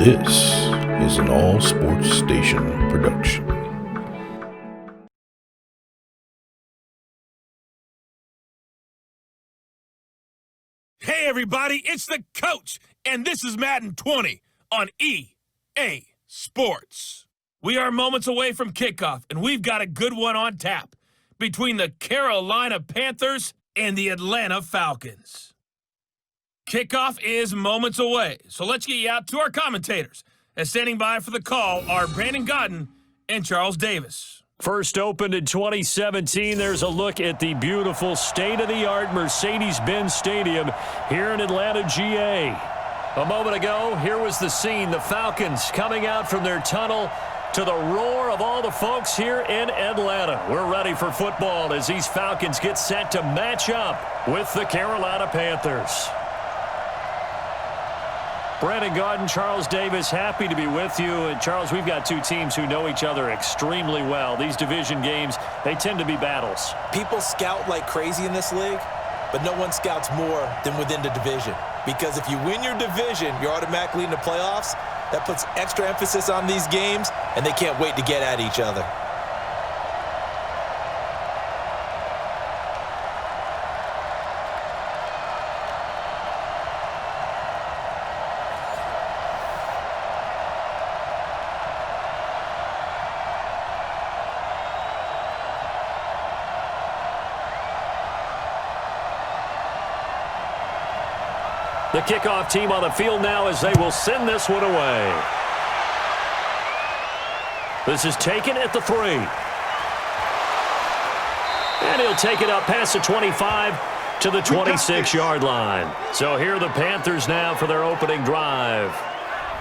This is an All Sports Station production. Hey everybody, it's the coach, and this is Madden 20 on EA Sports. We are moments away from kickoff, and we've got a good one on tap between the Carolina Panthers and the Atlanta Falcons. Kickoff is moments away, so let's get you out to our commentators. As standing by for the call are Brandon Godden and Charles Davis. First opened in 2017, there's a look at the beautiful state-of-the-art Mercedes-Benz Stadium here in Atlanta, GA. A moment ago, here was the scene, the Falcons coming out from their tunnel to the roar of all the folks here in Atlanta. We're ready for football as these Falcons get set to match up with the Carolina Panthers. Brandon Godden, Charles Davis, happy to be with you. And Charles, we've got two teams who know each other extremely well. These division games, they tend to be battles. People scout like crazy in this league, but no one scouts more than within the division. Because if you win your division, you're automatically in the playoffs. That puts extra emphasis on these games, and they can't wait to get at each other. The kickoff team on the field now as they will send this one away. This is taken at the 3. And he'll take it up past the 25 to the 26-yard line. So here are the Panthers now for their opening drive.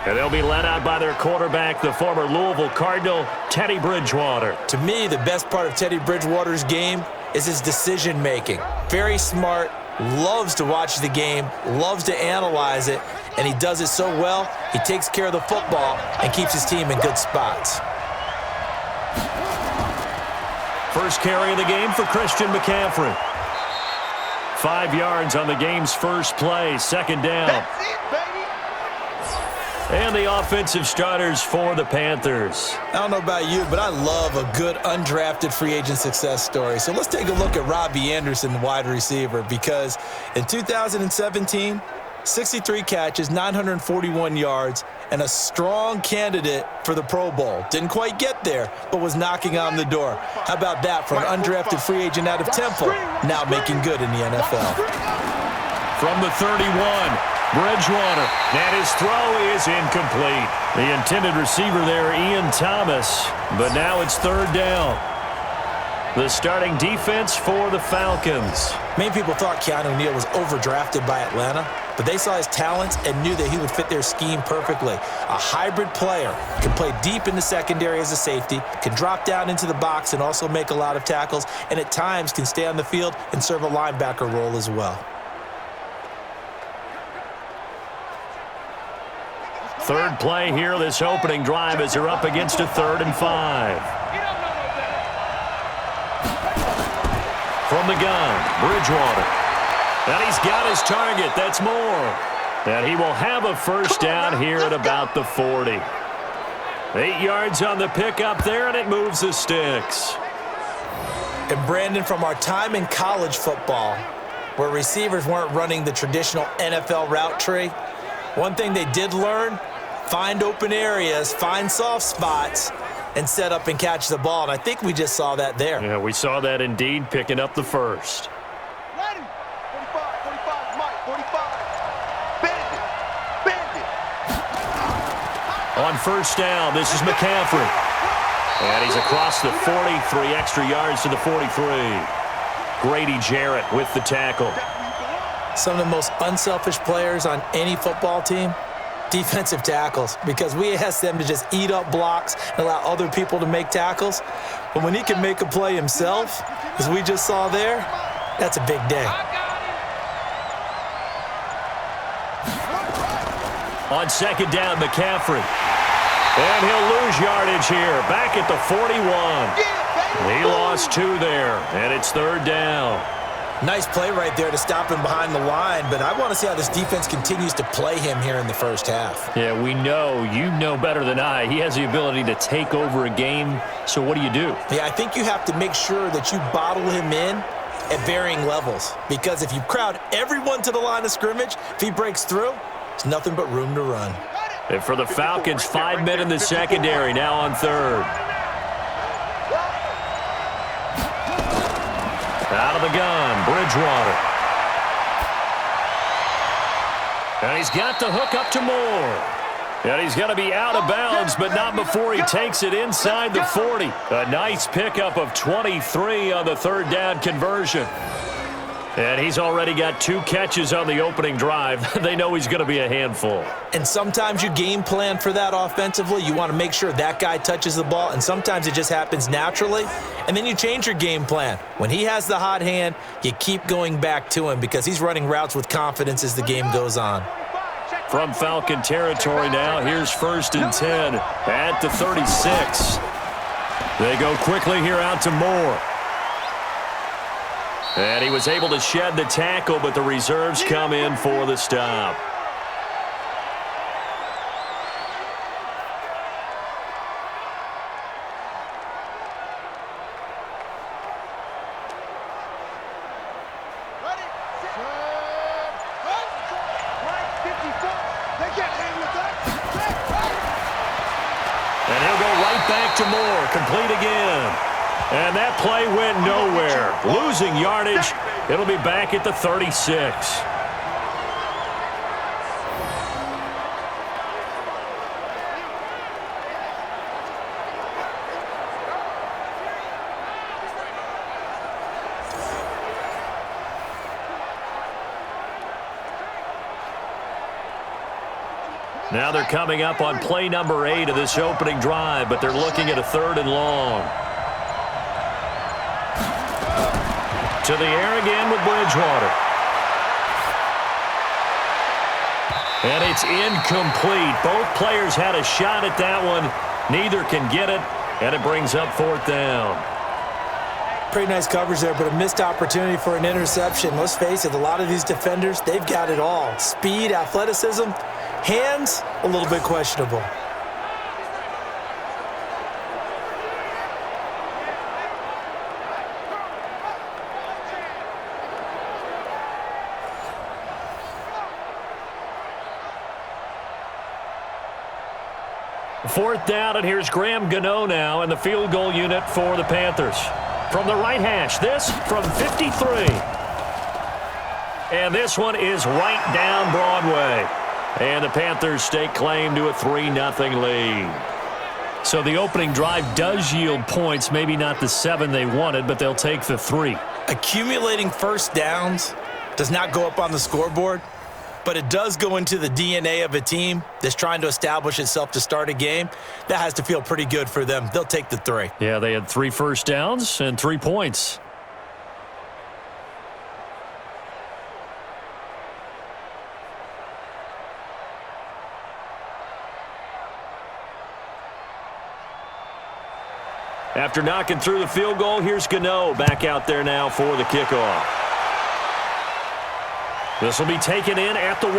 And they'll be led out by their quarterback, the former Louisville Cardinal, Teddy Bridgewater. To me, the best part of Teddy Bridgewater's game is his decision-making. Very smart. Loves to watch the game, loves to analyze it, and he does it so well, he takes care of the football and keeps his team in good spots. First carry of the game for Christian McCaffrey. 5 yards on the game's first play, second down. That's it, baby. And the offensive starters for the Panthers. I don't know about you, but I love a good undrafted free agent success story. So let's take a look at Robbie Anderson, the wide receiver, because in 2017, 63 catches, 941 yards, and a strong candidate for the Pro Bowl. Didn't quite get there, but was knocking on the door. How about that for an undrafted free agent out of Temple, now making good in the NFL. From the 31. Bridgewater, and his throw is incomplete. The intended receiver there, Ian Thomas, but now it's third down. The starting defense for the Falcons. Many people thought Keanu Neal was overdrafted by Atlanta, but they saw his talents and knew that he would fit their scheme perfectly. A hybrid player, can play deep in the secondary as a safety, can drop down into the box and also make a lot of tackles, and at times can stay on the field and serve a linebacker role as well. Third play here, this opening drive as they're up against a 3rd and 5. From the gun, Bridgewater. And he's got his target, that's more. And he will have a first down here at about the 40. 8 yards on the pickup there, and it moves the sticks. And Brandon, from our time in college football, where receivers weren't running the traditional NFL route tree, one thing they did learn, find open areas, find soft spots, and set up and catch the ball. And I think we just saw that there. Yeah, we saw that indeed, picking up the first. Ready? 45, Mike, 45. Bend it. On first down, this is McCaffrey. And he's across the 40, 3 extra yards to the 43. Grady Jarrett with the tackle. Some of the most unselfish players on any football team, defensive tackles, because we ask them to just eat up blocks and allow other people to make tackles. But when he can make a play himself, as we just saw there, that's a big day. On second down, McCaffrey. And he'll lose yardage here, back at the 41. He lost 2 there, and it's third down. Nice play right there to stop him behind the line, but I want to see how this defense continues to play him here in the first half. Yeah, we know. You know better than I. He has the ability to take over a game, so what do you do? Yeah, I think you have to make sure that you bottle him in at varying levels, because if you crowd everyone to the line of scrimmage, if he breaks through, there's nothing but room to run. And for the Falcons, 5 men in the secondary, now on third. Out of the gun, Bridgewater. And he's got the hook up to Moore. And he's going to be out of bounds, but not before he takes it inside the 40. A nice pickup of 23 on the third down conversion. And he's already got 2 catches on the opening drive. They know he's going to be a handful. And sometimes you game plan for that offensively. You want to make sure that guy touches the ball, and sometimes it just happens naturally. And then you change your game plan. When he has the hot hand, you keep going back to him because he's running routes with confidence as the game goes on. From Falcon territory now, here's 1st and 10 at the 36. They go quickly here out to Moore. And he was able to shed the tackle, but the reserves come in for the stop. And he'll go right back to Moore, complete again. And that play went nowhere. Losing yardage. It'll be back at the 36. Now they're coming up on play number 8 of this opening drive, but they're looking at a 3rd and long. To the air again with Bridgewater. And it's incomplete. Both players had a shot at that one. Neither can get it, and it brings up 4th down. Pretty nice coverage there, but a missed opportunity for an interception. Let's face it, a lot of these defenders, they've got it all. Speed, athleticism, hands, a little bit questionable. Fourth down, and here's Graham Gano now in the field goal unit for the Panthers. From the right hash, this from 53. And this one is right down Broadway. And the Panthers stake claim to a 3-0 lead. So the opening drive does yield points, maybe not the 7 they wanted, but they'll take the 3. Accumulating first downs does not go up on the scoreboard, but it does go into the DNA of a team that's trying to establish itself to start a game. That has to feel pretty good for them. They'll take the 3. Yeah, they had 3 first downs and 3 points. After knocking through the field goal, here's Gano back out there now for the kickoff. This will be taken in at the 1.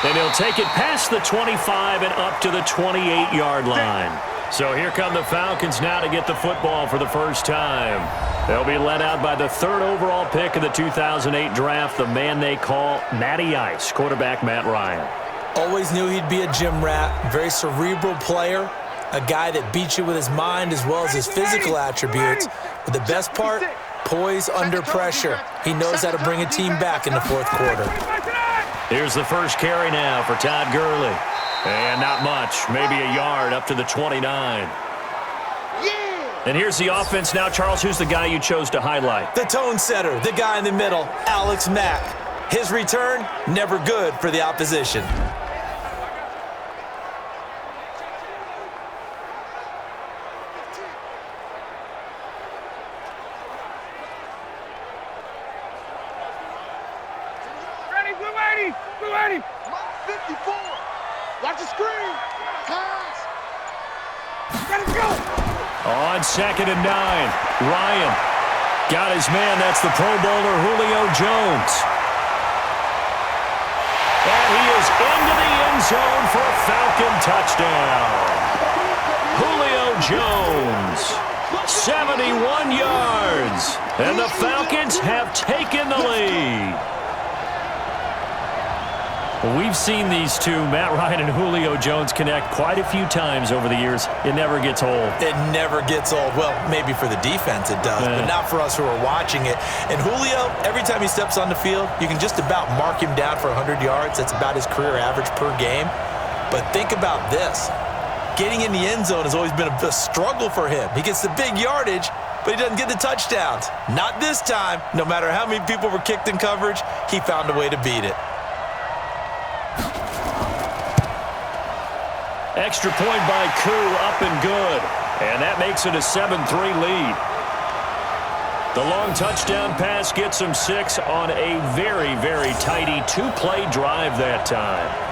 And he'll take it past the 25 and up to the 28-yard line. So here come the Falcons now to get the football for the first time. They'll be led out by the 3rd overall pick of the 2008 draft, the man they call Matty Ice, quarterback Matt Ryan. Always knew he'd be a gym rat, very cerebral player, a guy that beats you with his mind as well as his physical attributes. But the best part, poise under pressure. He knows how to bring a team back in the 4th quarter. Here's the first carry now for Todd Gurley. And not much, maybe a yard up to the 29. And here's the offense now. Charles, who's the guy you chose to highlight? The tone setter, the guy in the middle, Alex Mack. His return, never good for the opposition. We're ready. 54. Watch the screen. Pass. Let it go. On 2nd and 9, Ryan. Got his man. That's the Pro Bowler, Julio Jones. And he is into the end zone for a Falcon touchdown. Julio Jones, 71 yards. And the Falcons have taken the lead. Well, we've seen these two, Matt Ryan and Julio Jones, connect quite a few times over the years. It never gets old. It never gets old. Well, maybe for the defense it does, but not for us who are watching it. And Julio, every time he steps on the field, you can just about mark him down for 100 yards. That's about his career average per game. But think about this. Getting in the end zone has always been a struggle for him. He gets the big yardage, but he doesn't get the touchdowns. Not this time. No matter how many people were kicked in coverage, he found a way to beat it. Extra point by Koo, up and good. And that makes it a 7-3 lead. The long touchdown pass gets him 6 on a very, very tidy two-play drive that time.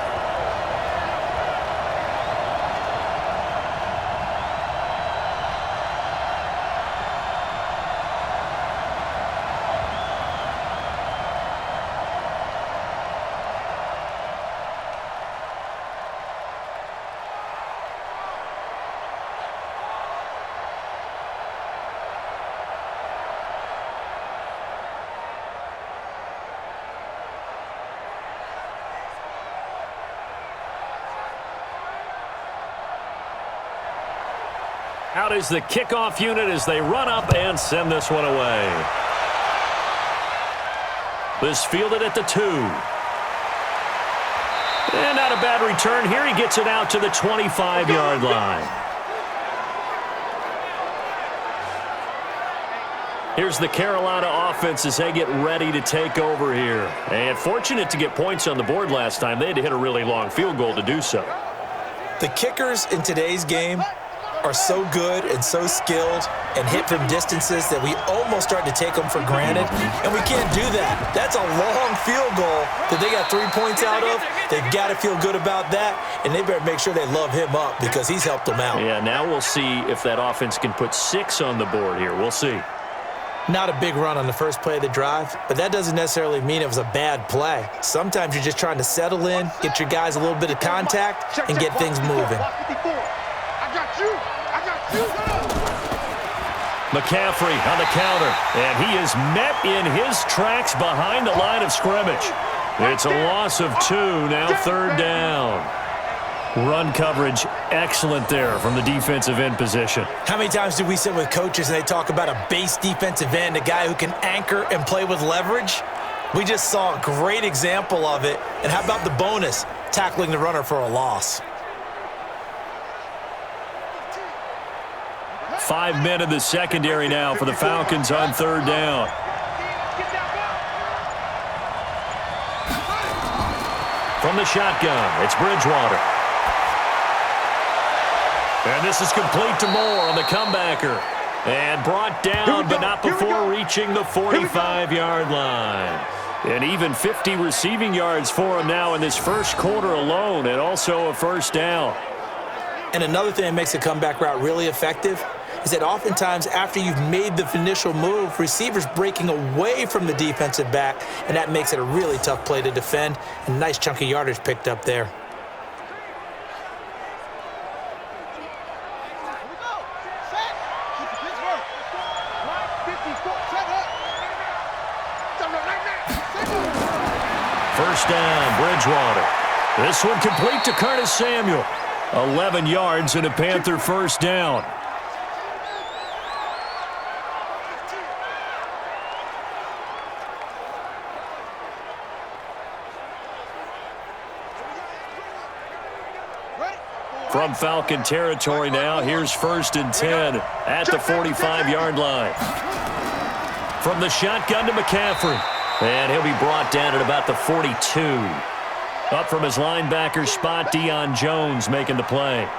Out is the kickoff unit as they run up and send this one away. This fielded at the 2. And not a bad return here. He gets it out to the 25-yard line. Here's the Carolina offense as they get ready to take over here. And fortunate to get points on the board last time. They had to hit a really long field goal to do so. The kickers in today's game are so good and so skilled and hit from distances that we almost start to take them for granted, and we can't do that. That's a long field goal that they got 3 points out of. They've got to feel good about that, and they better make sure they love him up because he's helped them out. Yeah, now we'll see if that offense can put 6 on the board here. We'll see. Not a big run on the first play of the drive, but that doesn't necessarily mean it was a bad play. Sometimes you're just trying to settle in, get your guys a little bit of contact, and get things moving. McCaffrey on the counter, and he is met in his tracks behind the line of scrimmage. It's a loss of 2, now 3rd down. Run coverage, excellent there from the defensive end position. How many times do we sit with coaches and they talk about a base defensive end, a guy who can anchor and play with leverage? We just saw a great example of it. And how about the bonus, tackling the runner for a loss? 5 men in the secondary now for the Falcons on 3rd down. From the shotgun, it's Bridgewater. And this is complete to Moore on the comebacker. And brought down, but not before reaching the 45-yard line. And even 50 receiving yards for him now in this first quarter alone, and also a 1st down. And another thing that makes the comeback route really effective is that oftentimes after you've made the initial move, receivers breaking away from the defensive back, and that makes it a really tough play to defend. A nice chunk of yardage picked up there. First down, Bridgewater. This one complete to Curtis Samuel. 11 yards and a Panther 1st down. From Falcon territory now, here's 1st and 10 at the 45-yard line. From the shotgun to McCaffrey. And he'll be brought down at about the 42. Up from his linebacker spot, Deion Jones making the play.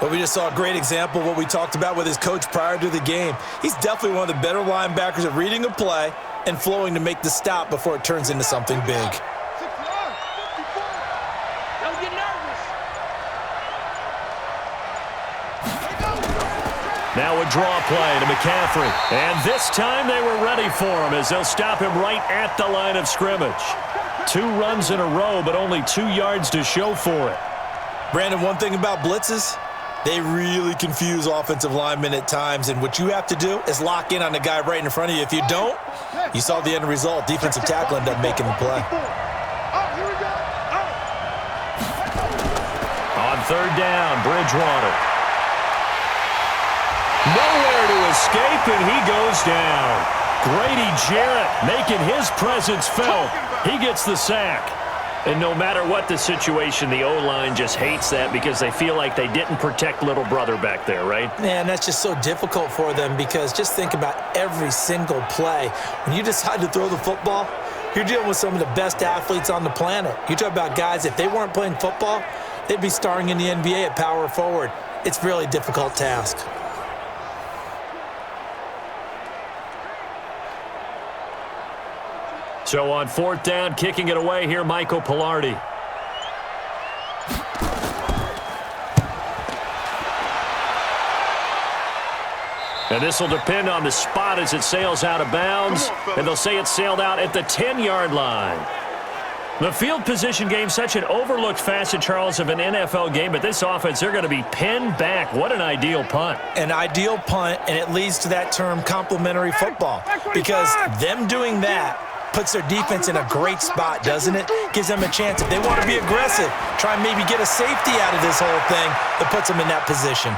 Well, we just saw a great example of what we talked about with his coach prior to the game. He's definitely one of the better linebackers at reading a play and flowing to make the stop before it turns into something big. Now a draw play to McCaffrey. And this time they were ready for him as they'll stop him right at the line of scrimmage. 2 runs in a row, but only 2 yards to show for it. Brandon, one thing about blitzes, they really confuse offensive linemen at times, and what you have to do is lock in on the guy right in front of you. If you don't, you saw the end result. Defensive tackle ended up making the play. On 3rd down, Bridgewater. Nowhere to escape, and he goes down. Grady Jarrett making his presence felt. He gets the sack. And no matter what the situation, the O-line just hates that because they feel like they didn't protect little brother back there, right? Man, that's just so difficult for them because just think about every single play. When you decide to throw the football, you're dealing with some of the best athletes on the planet. You talk about guys, if they weren't playing football, they'd be starring in the NBA at power forward. It's a really difficult task. So on 4th down, kicking it away here, Michael Pilardi. And this will depend on the spot as it sails out of bounds. And they'll say it sailed out at the 10-yard line. The field position game, such an overlooked facet, Charles, of an NFL game. But this offense, they're going to be pinned back. What an ideal punt. An ideal punt, and it leads to that term complementary football. Because them doing that puts their defense in a great spot, doesn't it? Gives them a chance. If they want to be aggressive, try and maybe get a safety out of this whole thing, it puts them in that position.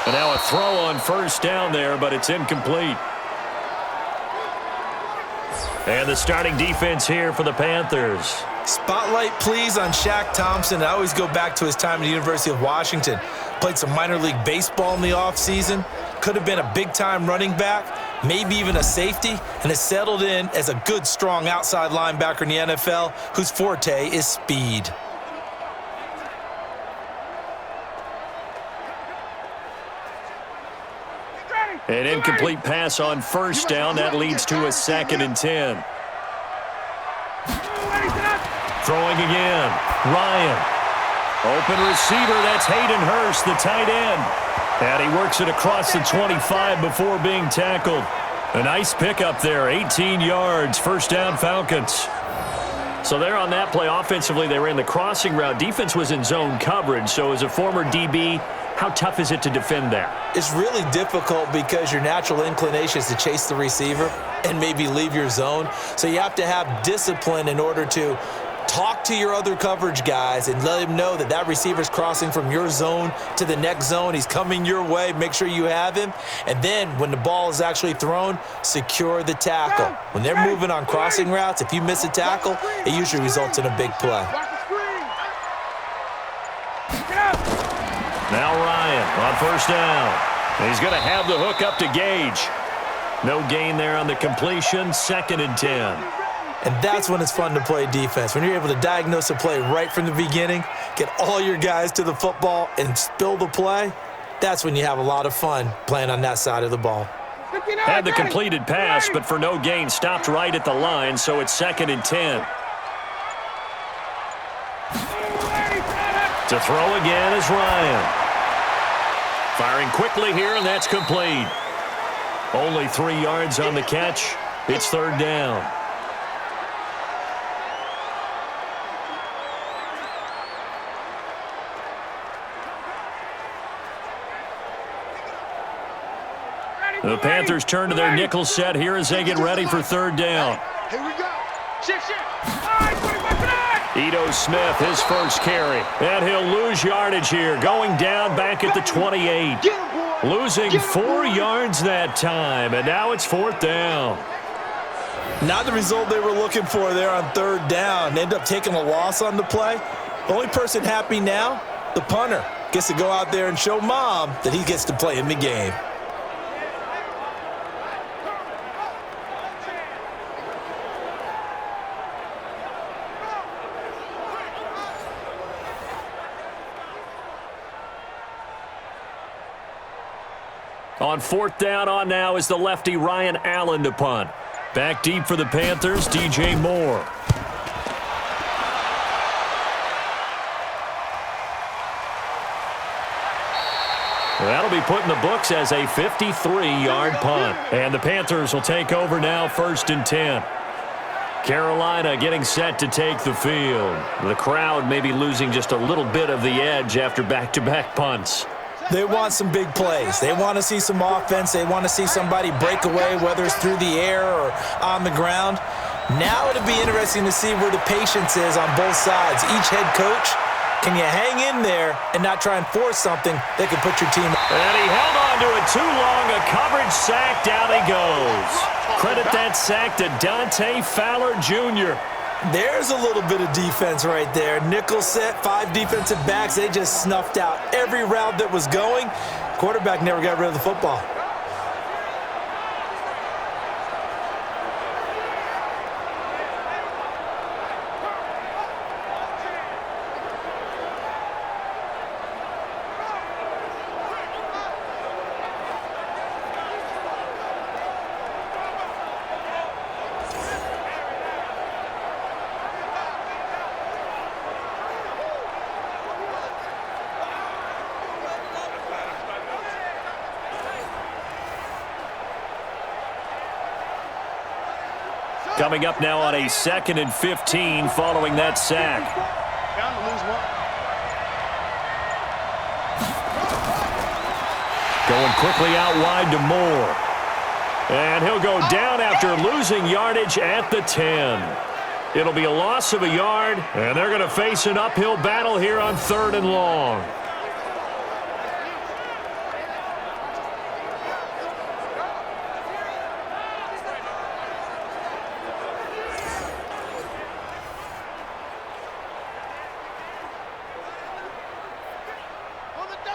And now a throw on 1st down there, but it's incomplete. And the starting defense here for the Panthers. Spotlight, please, on Shaq Thompson. I always go back to his time at the University of Washington. Played some minor league baseball in the offseason. Could have been a big-time running back, maybe even a safety, and has settled in as a good, strong outside linebacker in the NFL whose forte is speed. An incomplete pass on 1st down. That leads to a 2nd and 10. Throwing again. Ryan. Open receiver. That's Hayden Hurst, the tight end. And he works it across the 25 before being tackled. A nice pickup there. 18 yards. 1st down, Falcons. So there on that play, offensively, they ran the crossing route. Defense was in zone coverage. So as a former DB, how tough is it to defend that? It's really difficult because your natural inclination is to chase the receiver and maybe leave your zone. So you have to have discipline in order to talk to your other coverage guys and let him know that that receiver's crossing from your zone to the next zone. He's coming your way. Make sure you have him. And then when the ball is actually thrown, secure the tackle. When they're moving on crossing routes, if you miss a tackle, it usually results in a big play. Now Ryan on 1st down. He's going to have the hook up to Gage. No gain there on the completion. 2nd and 10. And that's when it's fun to play defense. When you're able to diagnose a play right from the beginning, get all your guys to the football and spill the play, that's when you have a lot of fun playing on that side of the ball. Had the completed pass, but for no gain, stopped right at the line, so it's 2nd and 10. To throw again is Ryan. Firing quickly here, and that's complete. Only 3 yards on the catch. It's 3rd down. The Panthers turn to their nickel set here as they get ready for 3rd down. Here we go. Shift. Ito Smith, his first carry. And he'll lose yardage here, going down back at the 28. Losing 4 yards that time, and now it's 4th down. Not the result they were looking for there on 3rd down. They end up taking a loss on the play. The only person happy now, the punter, gets to go out there and show mom that he gets to play in the game. On 4th down on now is the lefty Ryan Allen to punt. Back deep for the Panthers, DJ Moore. That'll be put in the books as a 53-yard punt. And the Panthers will take over now, 1st and 10. Carolina getting set to take the field. The crowd may be losing just a little bit of the edge after back-to-back punts. They want some big plays. They want to see some offense. They want to see somebody break away, whether it's through the air or on the ground. Now it'll be interesting to see where the patience is on both sides. Each head coach, can you hang in there and not try and force something that could put your team... And he held on to it too long. A coverage sack. Down he goes. Credit that sack to Dante Fowler Jr. There's a little bit of defense right there. Nickel set, 5 defensive backs. They just snuffed out every route that was going. Quarterback never got rid of the football. Coming up now on a 2nd and 15 following that sack. Bound to lose one. Going quickly out wide to Moore. And he'll go down after losing yardage at the 10. It'll be a loss of a yard, and they're going to face an uphill battle here on 3rd and long.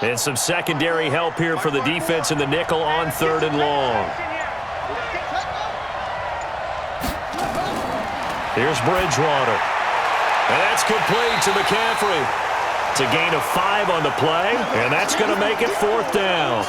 And some secondary help here for the defense in the nickel on 3rd and long. Here's Bridgewater. And that's complete to McCaffrey. It's a gain of 5 on the play, and that's going to make it 4th down.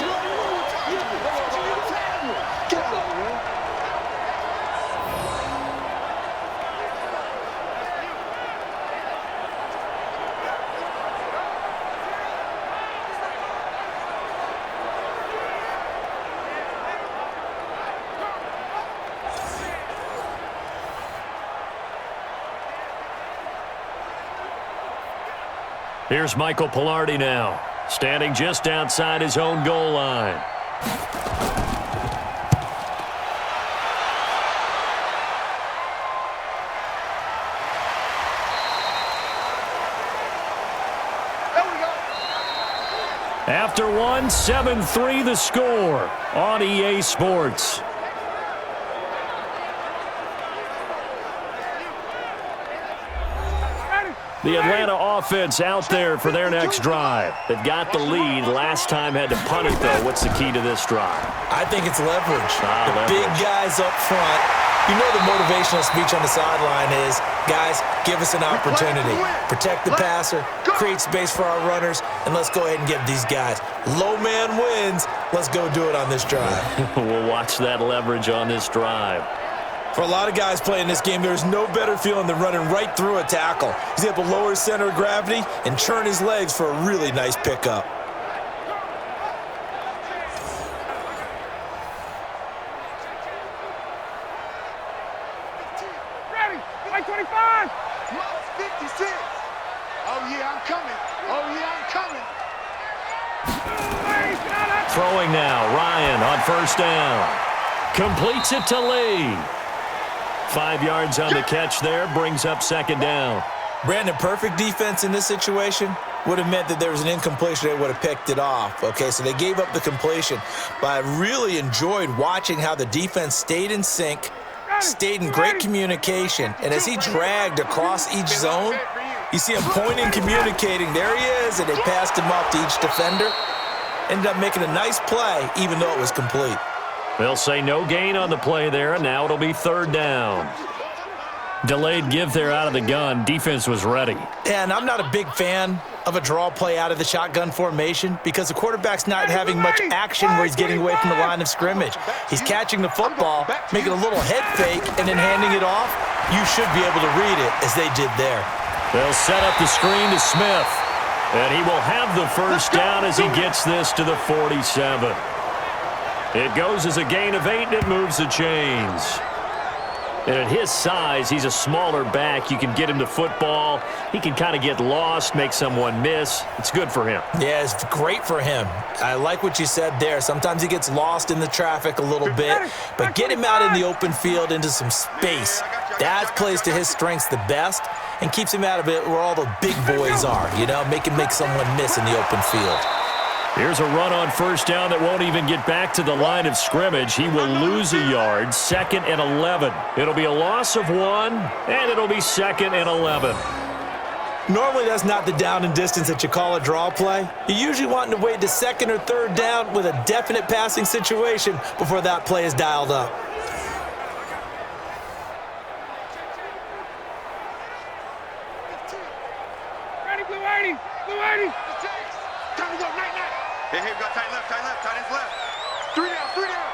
Here's Michael Pilardi now, standing just outside his own goal line. After one, 7-3 the score on EA Sports. The Atlanta offense out there for their next drive. They've got the lead. Last time had to punt it, though. What's the key to this drive? I think it's leverage. Leverage. Big guys up front. You know the motivational speech on the sideline is, guys, give us an opportunity. Protect the passer, create space for our runners, and let's go ahead and give these guys. Low man wins. Let's go do it on this drive. We'll watch that leverage on this drive. For a lot of guys playing this game, there's no better feeling than running right through a tackle. He's able to lower his center of gravity and churn his legs for a really nice pickup. Ready, like 25. 56. Oh, yeah, I'm coming. Oh, yeah, I'm coming. Throwing now, Ryan on 1st down. Completes it to Lee. 5 yards on the catch there, brings up 2nd down. Brandon, perfect defense in this situation would have meant that there was an incompletion. They would have picked it off. Okay, so they gave up the completion. But I really enjoyed watching how the defense stayed in sync, stayed in great communication. And as he dragged across each zone, you see him pointing, communicating. There he is, and they passed him off to each defender. Ended up making a nice play, even though it was complete. They'll say no gain on the play there, and now it'll be 3rd down. Delayed give there out of the gun. Defense was ready. And I'm not a big fan of a draw play out of the shotgun formation because the quarterback's not having much action where he's getting away from the line of scrimmage. He's catching the football, making a little head fake, and then handing it off. You should be able to read it as they did there. They'll set up the screen to Smith. And he will have the first down as he gets this to the 47. It goes as a gain of 8, and it moves the chains. And at his size, he's a smaller back. You can get him to football. He can kind of get lost, make someone miss. It's good for him. Yeah, it's great for him. I like what you said there. Sometimes he gets lost in the traffic a little bit, but get him out in the open field into some space. That plays to his strengths the best and keeps him out of it where all the big boys are, you know, make someone miss in the open field. Here's a run on first down that won't even get back to the line of scrimmage. He will lose a yard, 2nd and 11. It'll be a loss of 1, and it'll be 2nd and 11. Normally, that's not the down and distance that you call a draw play. You're usually wanting to wait to 2nd or 3rd down with a definite passing situation before that play is dialed up. Ready, blue 80, blue 80. Time to go, night, night. Hey, we got tight left, tight ends left. 3 down, 3 down.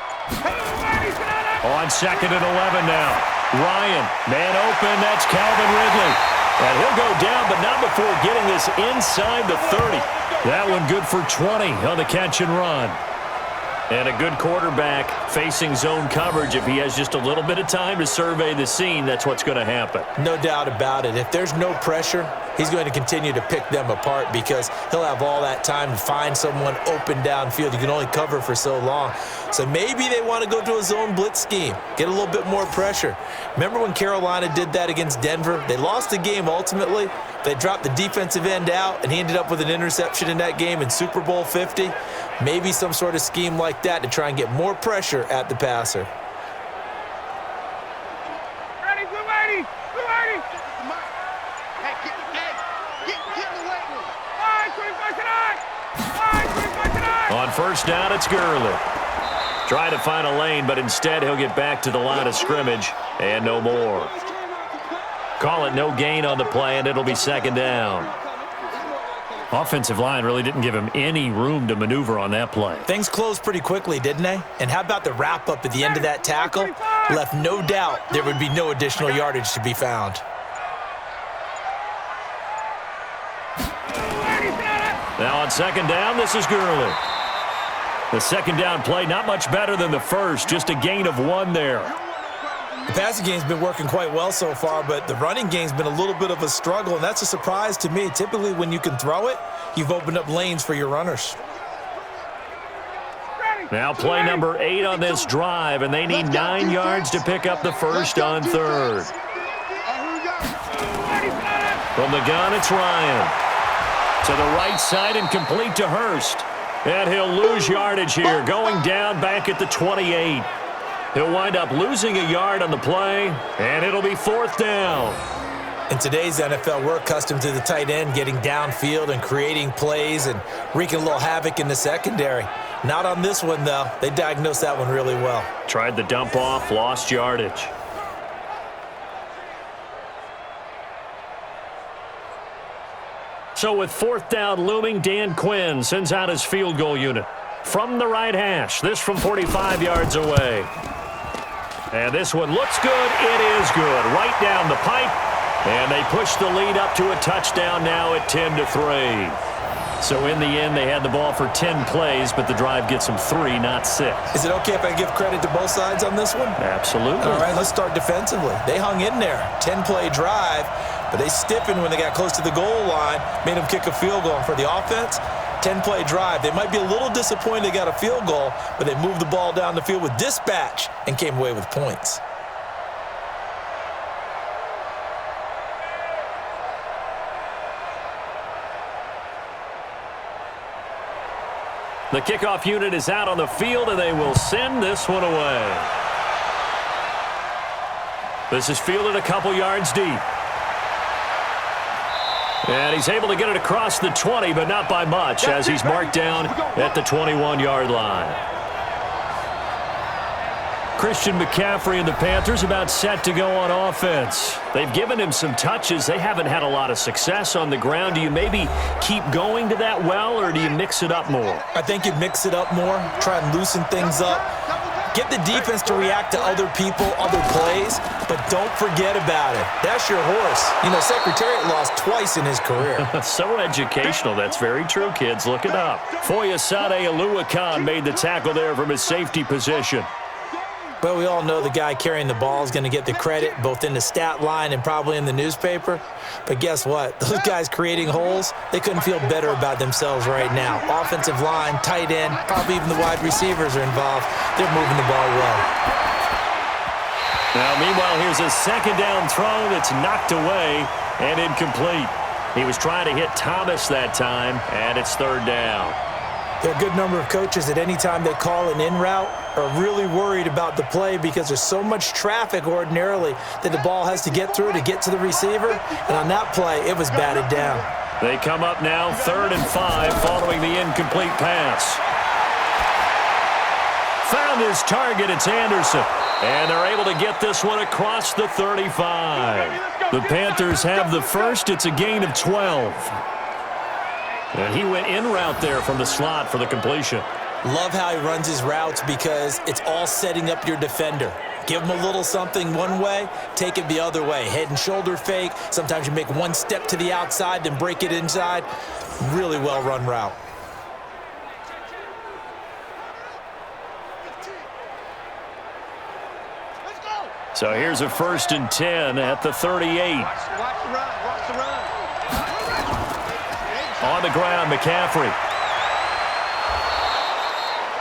On 2nd and 11 now. Ryan, man open, that's Calvin Ridley. And he'll go down, but not before getting this inside the 30. That one good for 20 on the catch and run. And a good quarterback facing zone coverage. If he has just a little bit of time to survey the scene, that's what's going to happen. No doubt about it. If there's no pressure, he's going to continue to pick them apart because he'll have all that time to find someone open downfield. You can only cover for so long. So maybe they want to go to a zone blitz scheme, get a little bit more pressure. Remember when Carolina did that against Denver? They lost the game ultimately. They dropped the defensive end out, and he ended up with an interception in that game in Super Bowl 50. Maybe some sort of scheme like that to try and get more pressure at the passer. Ready, blue 80, blue 80. Hey, get in the weight room. 25 tonight. On first down, it's Gurley. Trying to find a lane, but instead he'll get back to the line of scrimmage and no more. Call it no gain on the play, and it'll be 2nd down. Offensive line really didn't give him any room to maneuver on that play. Things closed pretty quickly, didn't they? And how about the wrap-up at the end of that tackle? Left no doubt there would be no additional yardage to be found. Now on 2nd down, this is Gurley. The 2nd down play, not much better than the first, just a gain of 1 there. The passing game's been working quite well so far, but the running game's been a little bit of a struggle, and that's a surprise to me. Typically, when you can throw it, you've opened up lanes for your runners. Now play number 8 on this drive, and they need 9 yards to pick up the first on 3rd. From the gun, it's Ryan. To the right side and complete to Hurst. And he'll lose yardage here, going down back at the 28. He'll wind up losing a yard on the play, and it'll be 4th down. In today's NFL, we're accustomed to the tight end getting downfield and creating plays and wreaking a little havoc in the secondary. Not on this one, though. They diagnosed that one really well. Tried the dump off, lost yardage. So with 4th down looming, Dan Quinn sends out his field goal unit. From the right hash, this from 45 yards away. And this one looks good. It is good. Right down the pipe. And they push the lead up to a touchdown now at 10-3. So in the end, they had the ball for 10 plays, but the drive gets them 3, not 6. Is it okay if I give credit to both sides on this one? Absolutely. All right, let's start defensively. They hung in there. 10-play drive, but they stiffened when they got close to the goal line, made them kick a field goal. And for the offense, 10-play drive. They might be a little disappointed they got a field goal, but they moved the ball down the field with dispatch and came away with points. The kickoff unit is out on the field, and they will send this one away. This is fielded a couple yards deep. And he's able to get it across the 20, but not by much, as he's marked down at the 21-yard line. Christian McCaffrey and the Panthers about set to go on offense. They've given him some touches. They haven't had a lot of success on the ground. Do you maybe keep going to that well, or do you mix it up more? I think you mix it up more, try and loosen things up. Get the defense to react to other people, other plays, but don't forget about it. That's your horse. You know, Secretariat lost twice in his career. So educational. That's very true, kids. Look it up. Foyesade Oluwakan made the tackle there from his safety position. But we all know the guy carrying the ball is going to get the credit, both in the stat line and probably in the newspaper. But guess what? Those guys creating holes, they couldn't feel better about themselves right now. Offensive line, tight end, probably even the wide receivers are involved. They're moving the ball well. Now, meanwhile, here's a second down throw that's knocked away and incomplete. He was trying to hit Thomas that time, and it's third down. There are a good number of coaches that any time they call an in route are really worried about the play because there's so much traffic ordinarily that the ball has to get through to get to the receiver. And on that play, it was batted down. They come up now 3rd and 5 following the incomplete pass. Found his target. It's Anderson. And they're able to get this one across the 35. The Panthers have the first. It's a gain of 12. And he went in route there from the slot for the completion. Love how he runs his routes because it's all setting up your defender. Give him a little something one way, take it the other way. Head and shoulder fake. Sometimes you make one step to the outside, then break it inside. Really well run route. So here's a 1st and 10 at the 38. Watch the run. Watch the run. On the ground, McCaffrey.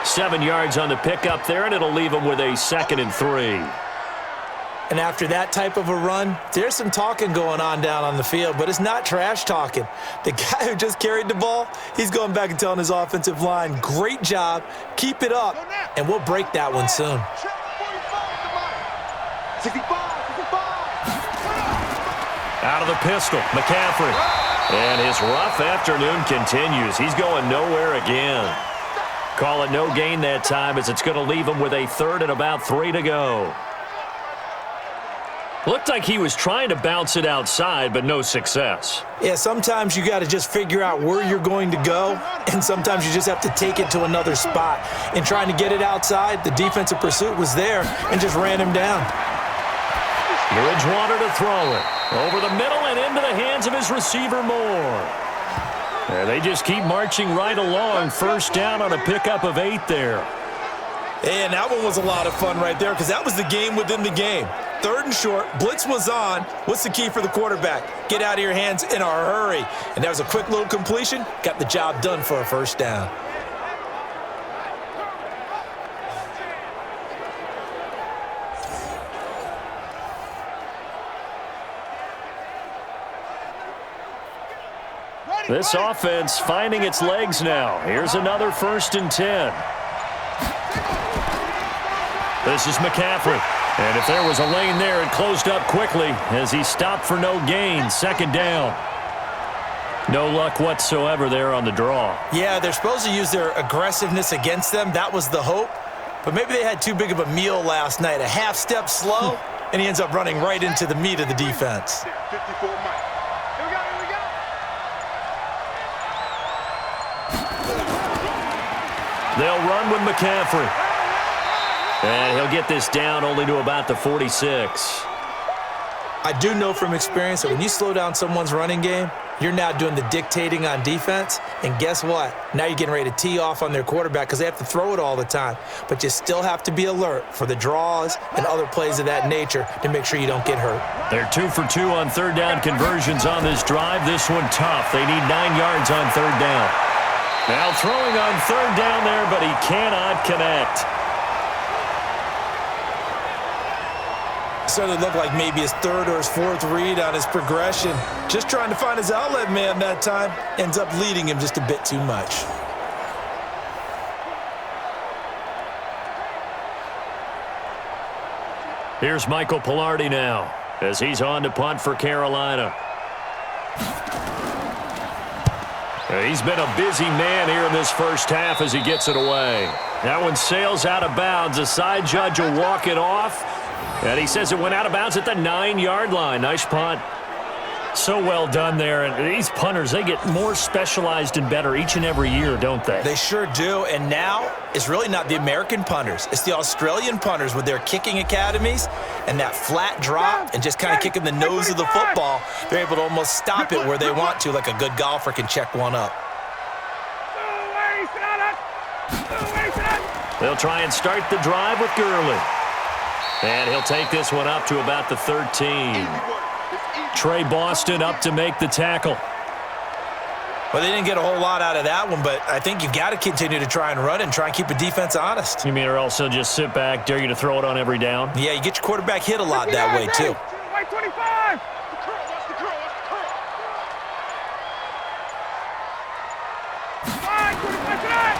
7 yards on the pickup there, and it'll leave him with a 2nd and 3. And after that type of a run, there's some talking going on down on the field, but it's not trash talking. The guy who just carried the ball, he's going back and telling his offensive line, great job, keep it up, and we'll break that one soon. 65. Out of the pistol, McCaffrey. And his rough afternoon continues. He's going nowhere again. Call it no gain that time as it's going to leave him with a 3rd and about 3 to go. Looked like he was trying to bounce it outside, but no success. Yeah, sometimes you got to just figure out where you're going to go, and sometimes you just have to take it to another spot. In trying to get it outside, the defensive pursuit was there and just ran him down. Bridgewater to throw it. Over the middle and into the hands of his receiver Moore. And they just keep marching right along. 1st down on a pickup of 8 there. And that one was a lot of fun right there because that was the game within the game. 3rd and short, blitz was on. What's the key for the quarterback? Get out of your hands in a hurry. And that was a quick little completion. Got the job done for a 1st down. This offense finding its legs now. Here's another 1st and 10. This is McCaffrey. And if there was a lane there, it closed up quickly as he stopped for no gain. 2nd down. No luck whatsoever there on the draw. Yeah, they're supposed to use their aggressiveness against them. That was the hope. But maybe they had too big of a meal last night. A half step slow, and he ends up running right into the meat of the defense. 54 Mike. They'll run with McCaffrey. And he'll get this down only to about the 46. I do know from experience that when you slow down someone's running game, you're now doing the dictating on defense. And guess what? Now you're getting ready to tee off on their quarterback because they have to throw it all the time. But you still have to be alert for the draws and other plays of that nature to make sure you don't get hurt. They're 2 for 2 on 3rd down conversions on this drive. This one tough. They need 9 yards on 3rd down. Now throwing on 3rd down there, but he cannot connect. Certainly looked like maybe his 3rd or his 4th read on his progression. Just trying to find his outlet man that time. Ends up leading him just a bit too much. Here's Michael Pilardi now as he's on to punt for Carolina. He's been a busy man here in this 1st half as he gets it away. That one sails out of bounds. The side judge will walk it off. And he says it went out of bounds at the 9-yard line. Nice punt. So well done there. And these punters, they get more specialized and better each and every year, don't they? They sure do. And now it's really not the American punters. It's the Australian punters with their kicking academies and that flat drop and just kind of kicking the nose of the football. They're able to almost stop it where they want to, like a good golfer can check one up. They'll try and start the drive with Gurley. And he'll take this one up to about the 13. Trey Boston up to make the tackle. Well, they didn't get a whole lot out of that one, but I think you've got to continue to try and run and try and keep the defense honest. You mean or also just sit back, dare you to throw it on every down? Yeah, you get your quarterback hit a lot that way, too. White 25.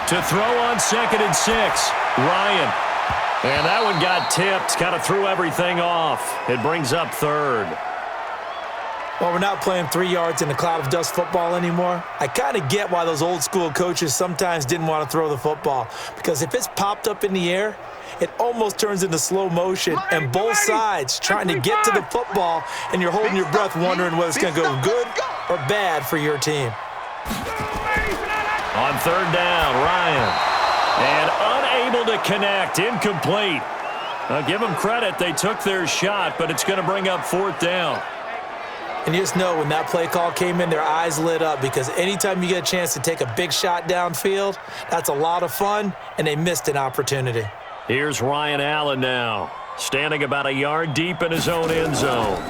To throw on 2nd and 6, Ryan. And that one got tipped, kind of threw everything off. It brings up 3rd. Well, we're not playing 3 yards in a cloud of dust football anymore. I kind of get why those old school coaches sometimes didn't want to throw the football, because if it's popped up in the air, it almost turns into slow motion, and both sides trying to get to the football, and you're holding your breath wondering whether it's going to go good or bad for your team. On 3rd down, Ryan. And unable to connect, incomplete. I'll give them credit, they took their shot, but it's going to bring up 4th down. And you just know when that play call came in, their eyes lit up, because anytime you get a chance to take a big shot downfield, that's a lot of fun, and they missed an opportunity. Here's Ryan Allen now, standing about a yard deep in his own end zone.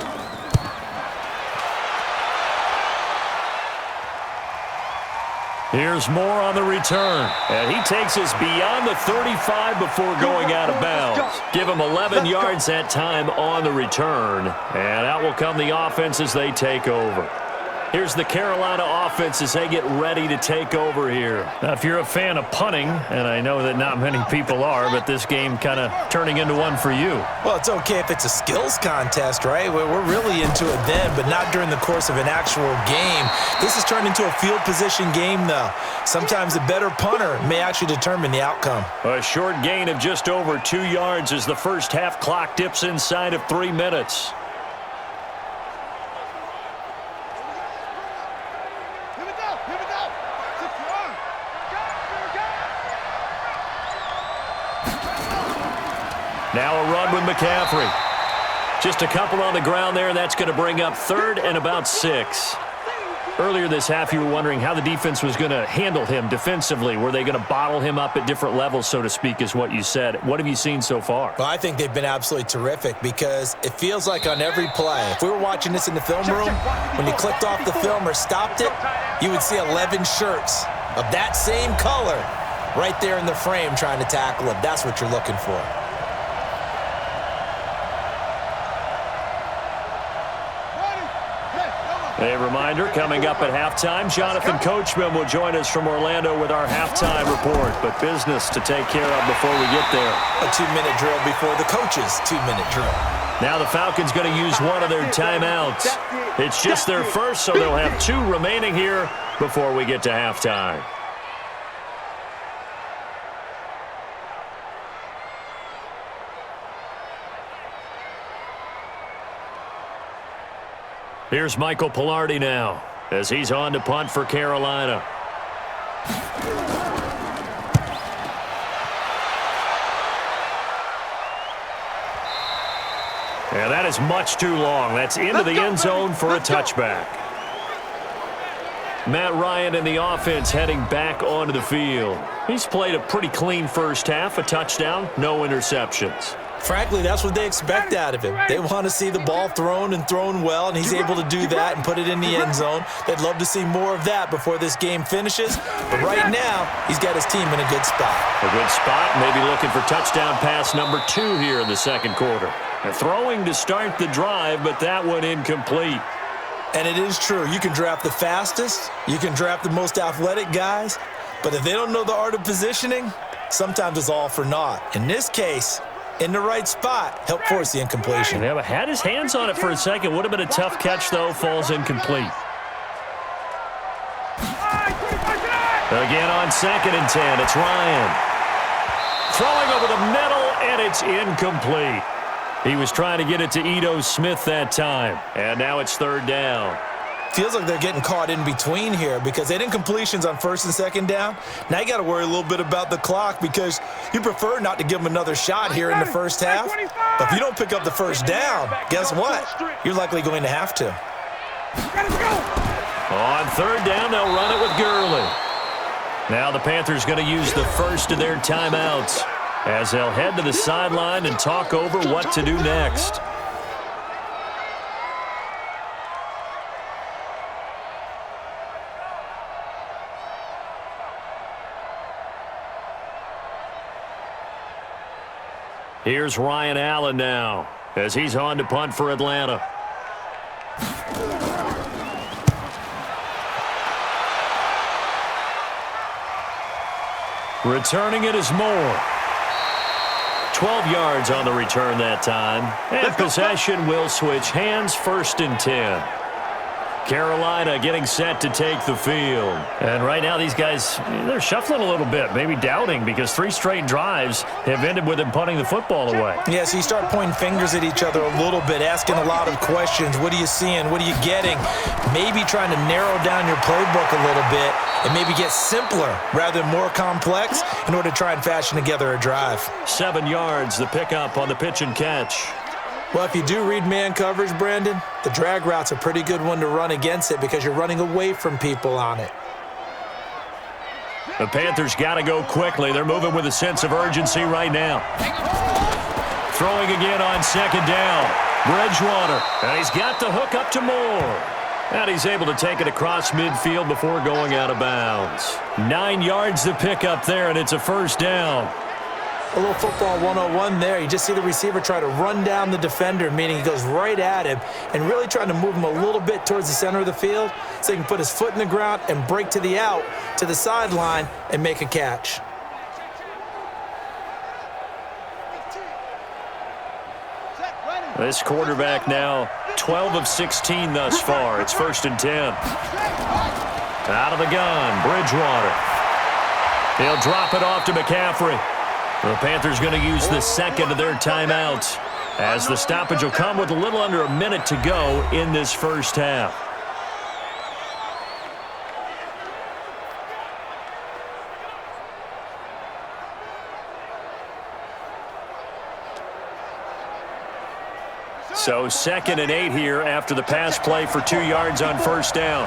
Here's Moore on the return, and he takes us beyond the 35 before going out of bounds. Give him 11 yards that time on the return, and out will come the offense as they take over. Here's the Carolina offense as they get ready to take over here. Now, if you're a fan of punting, and I know that not many people are, but this game kind of turning into one for you. Well, it's okay if it's a skills contest, right? We're really into it then, but not during the course of an actual game. This has turned into a field position game, though. Sometimes a better punter may actually determine the outcome. A short gain of just over 2 yards as the first half clock dips inside of 3 minutes. Now a run with McCaffrey. Just a couple on the ground there. That's going to bring up 3rd and about 6. Earlier this half, you were wondering how the defense was going to handle him defensively. Were they going to bottle him up at different levels, so to speak, is what you said. What have you seen so far? Well, I think they've been absolutely terrific, because it feels like on every play, if we were watching this in the film room, when you clicked off the film or stopped it, you would see 11 shirts of that same color right there in the frame trying to tackle him. That's what you're looking for. A reminder, coming up at halftime, Jonathan Coachman will join us from Orlando with our halftime report. But business to take care of before we get there. A 2-minute drill before the coach's 2-minute drill. Now the Falcons going to use one of their timeouts. It's just their first, so they'll have 2 remaining here before we get to halftime. Here's Michael Pilardi now as he's on to punt for Carolina. And that is much too long. That's into the end zone for a touchback. Matt Ryan and the offense heading back onto the field. He's played a pretty clean first half, a touchdown, no interceptions. Frankly, that's what they expect out of him. They want to see the ball thrown and thrown well, and he's able to do that and put it in the end zone. They'd love to see more of that before this game finishes. But right now, he's got his team in a good spot. A good spot, maybe looking for touchdown pass number 2 here in the second quarter. They're throwing to start the drive, but that one incomplete. And it is true. You can draft the fastest. You can draft the most athletic guys. But if they don't know the art of positioning, sometimes it's all for naught. In this case, in the right spot, helped force the incompletion. Yeah, but had his hands on it for a second. Would have been a tough catch, though. Falls incomplete. Again on 2nd and 10. It's Ryan. Throwing over the middle, and it's incomplete. He was trying to get it to Ito Smith that time. And now it's 3rd down. Feels like they're getting caught in between here because they didn't completions on first and second down. Now you got to worry a little bit about the clock because you prefer not to give them another shot here in the first half. But if you don't pick up the first down, guess what? You're likely going to have to. On third down, they'll run it with Gurley. Now the Panthers going to use the first of their timeouts as they'll head to the sideline and talk over what to do next. Here's Ryan Allen now as he's on to punt for Atlanta. Returning it is Moore. 12 yards on the return that time. And possession will switch hands, 1st and 10. Carolina getting set to take the field. And right now these guys, they're shuffling a little bit, maybe doubting because 3 straight drives have ended with them punting the football away. Yeah, so you start pointing fingers at each other a little bit, asking a lot of questions. What are you seeing? What are you getting? Maybe trying to narrow down your playbook a little bit and maybe get simpler rather than more complex in order to try and fashion together a drive. 7 yards, the pickup on the pitch and catch. Well, if you do read man coverage, Brandon, the drag route's a pretty good one to run against it because you're running away from people on it. The Panthers got to go quickly. They're moving with a sense of urgency right now. Throwing again on second down. Bridgewater, and he's got the hook up to Moore. And he's able to take it across midfield before going out of bounds. 9 yards to pick up there, and it's a first down. A little football 101 there. You just see the receiver try to run down the defender, meaning he goes right at him and really trying to move him a little bit towards the center of the field so he can put his foot in the ground and break to the out, to the sideline, and make a catch. This quarterback now 12 of 16 thus far. It's 1st and 10. Out of the gun, Bridgewater. He'll drop it off to McCaffrey. The Panthers going to use the second of their timeouts as the stoppage will come with a little under a minute to go in this first half. So 2nd and 8 here after the pass play for 2 yards on first down.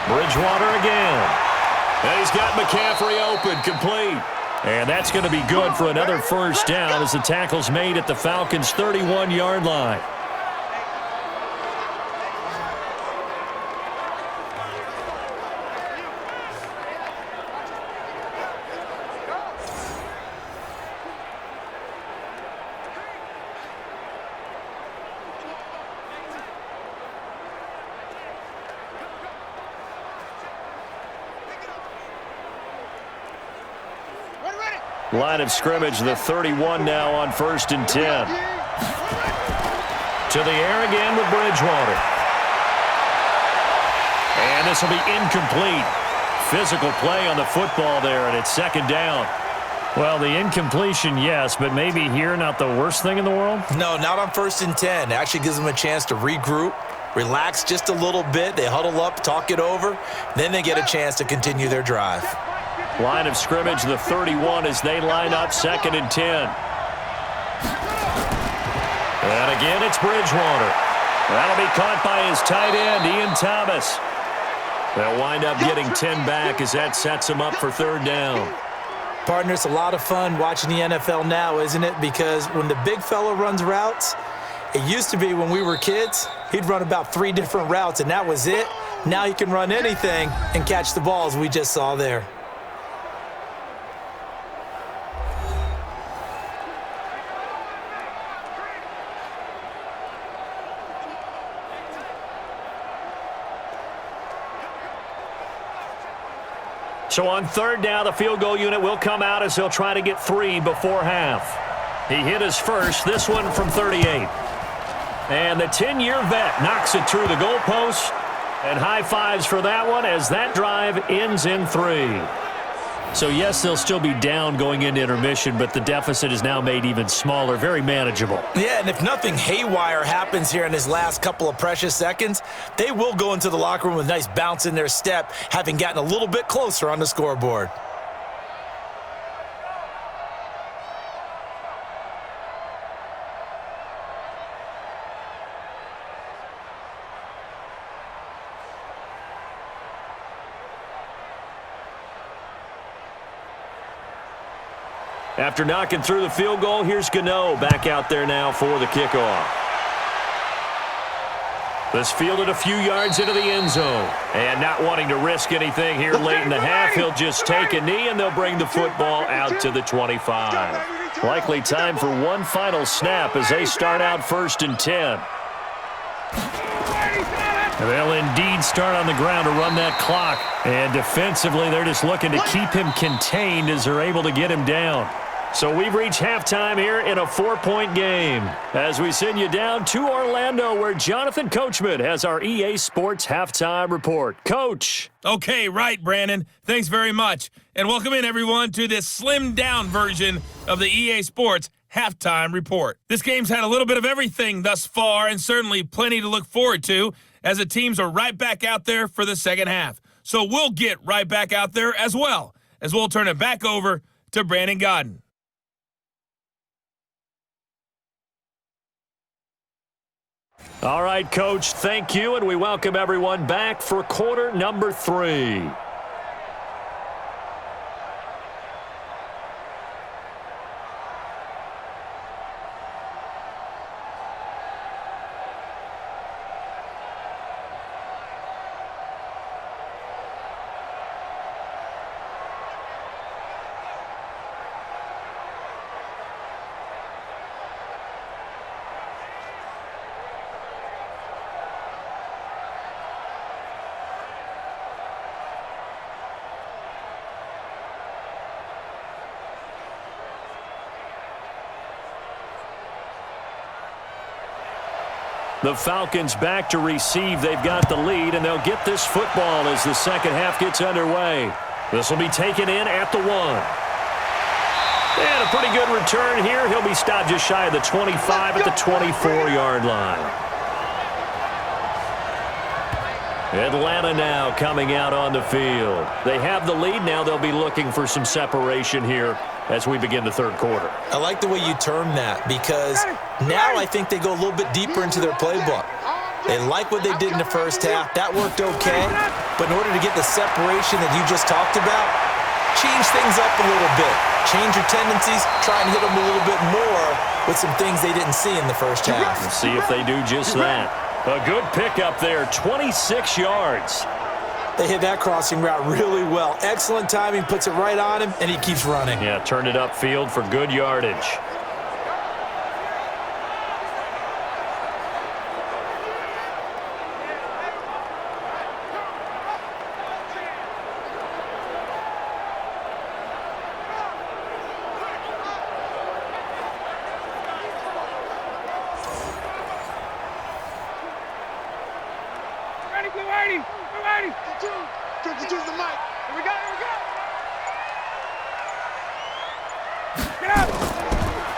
Bridgewater again. And he's got McCaffrey open, complete. And that's going to be good for another first down as the tackle's made at the Falcons' 31-yard line. Line of scrimmage, the 31 now on 1st and 10. To the air again with Bridgewater. And this will be incomplete. Physical play on the football there, and it's 2nd down. Well, the incompletion, yes, but maybe here not the worst thing in the world? No, not on 1st and 10. It actually gives them a chance to regroup, relax just a little bit. They huddle up, talk it over. Then they get a chance to continue their drive. Line of scrimmage, the 31 as they line up 2nd and 10. And again, it's Bridgewater. That'll be caught by his tight end, Ian Thomas. They'll wind up getting 10 back as that sets him up for 3rd down. Partner, it's a lot of fun watching the NFL now, isn't it? Because when the big fella runs routes, it used to be when we were kids, he'd run about 3 different routes, and that was it. Now he can run anything and catch the balls we just saw there. So on 3rd down, the field goal unit will come out as he'll try to get 3 before half. He hit his first, this one from 38. And the 10-year vet knocks it through the goalpost. And high fives for that one as that drive ends in 3. So, yes, they'll still be down going into intermission, but the deficit is now made even smaller, very manageable. Yeah, and if nothing haywire happens here in his last couple of precious seconds, they will go into the locker room with a nice bounce in their step, having gotten a little bit closer on the scoreboard. After knocking through the field goal, here's Gano back out there now for the kickoff. This fielded a few yards into the end zone. And not wanting to risk anything here late in the half, he'll just take a knee and they'll bring the football out to the 25. Likely time for one final snap as they start out 1st and 10. They'll indeed start on the ground to run that clock. And defensively, they're just looking to keep him contained as they're able to get him down. So we've reached halftime here in a 4-point game as we send you down to Orlando where Jonathan Coachman has our EA Sports Halftime Report. Coach. Okay, right, Brandon. Thanks very much. And welcome in, everyone, to this slimmed-down version of the EA Sports Halftime Report. This game's had a little bit of everything thus far and certainly plenty to look forward to as the teams are right back out there for the second half. So we'll get right back out there as well as we'll turn it back over to Brandon Godden. All right, Coach, thank you, and we welcome everyone back for quarter number 3. The Falcons back to receive. They've got the lead, and they'll get this football as the second half gets underway. This will be taken in at the 1. And a pretty good return here. He'll be stopped just shy of the 25 at the 24-yard line. Atlanta now coming out on the field. They have the lead. Now they'll be looking for some separation here as we begin the third quarter. I like the way you term that because now I think they go a little bit deeper into their playbook. They like what they did in the first half. That worked okay. But in order to get the separation that you just talked about, change things up a little bit. Change your tendencies. Try and hit them a little bit more with some things they didn't see in the first half. Let's see if they do just that. A good pickup there, 26 yards. They hit that crossing route really well. Excellent timing, puts it right on him, and he keeps running. Yeah, turned it upfield for good yardage.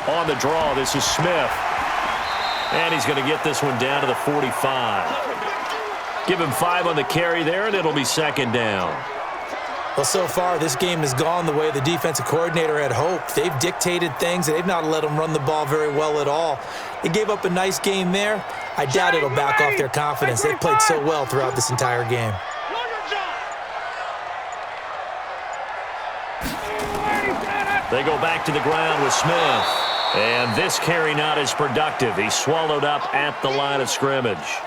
On the draw, this is Smith. And he's going to get this one down to the 45. Give him 5 on the carry there, and it'll be second down. Well, so far, this game has gone the way the defensive coordinator had hoped. They've dictated things, and they've not let them run the ball very well at all. They gave up a nice game there. I doubt it'll back off their confidence. They've played so well throughout this entire game. They go back to the ground with Smith. And this carry not as productive. He's swallowed up at the line of scrimmage.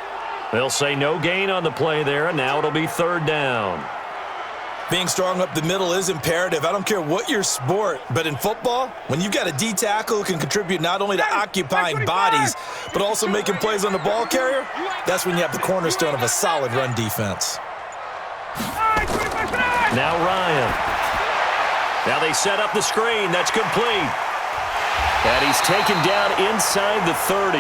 They'll say no gain on the play there, and now it'll be third down. Being strong up the middle is imperative. I don't care what your sport, but in football, when you've got a D tackle who can contribute not only to occupying bodies, but also making plays on the ball carrier, that's when you have the cornerstone of a solid run defense. Now Ryan. Now they set up the screen. That's complete. And he's taken down inside the 30.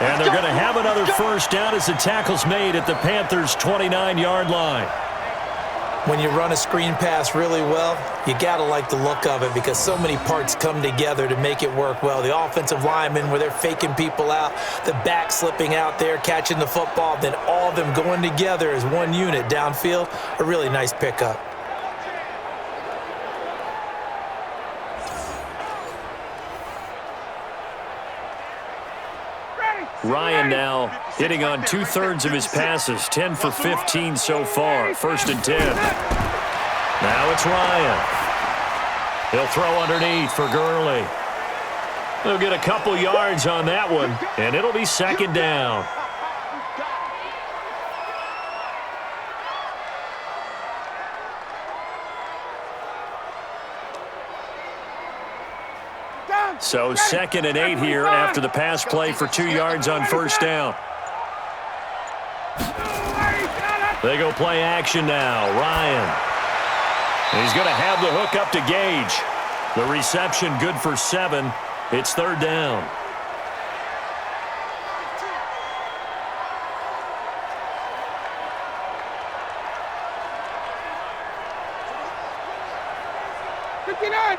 And they're going to have another first down as the tackle's made at the Panthers' 29-yard line. when you run a screen pass really well, you got to like the look of it because so many parts come together to make it work well. The offensive linemen, where they're faking people out, the back slipping out there, catching the football, then all of them going together as one unit downfield, a really nice pickup. Ryan now hitting on 2/3 of his passes, 10 for 15 so far. 1st and 10. Now it's Ryan. He'll throw underneath for Gurley. He'll get a couple yards on that one, and it'll be 2nd down. So 2nd and 8 here after the pass play for 2 yards on 1st down. They go play action now. Ryan. He's going to have the hook up to Gage. The reception good for 7. It's 3rd down.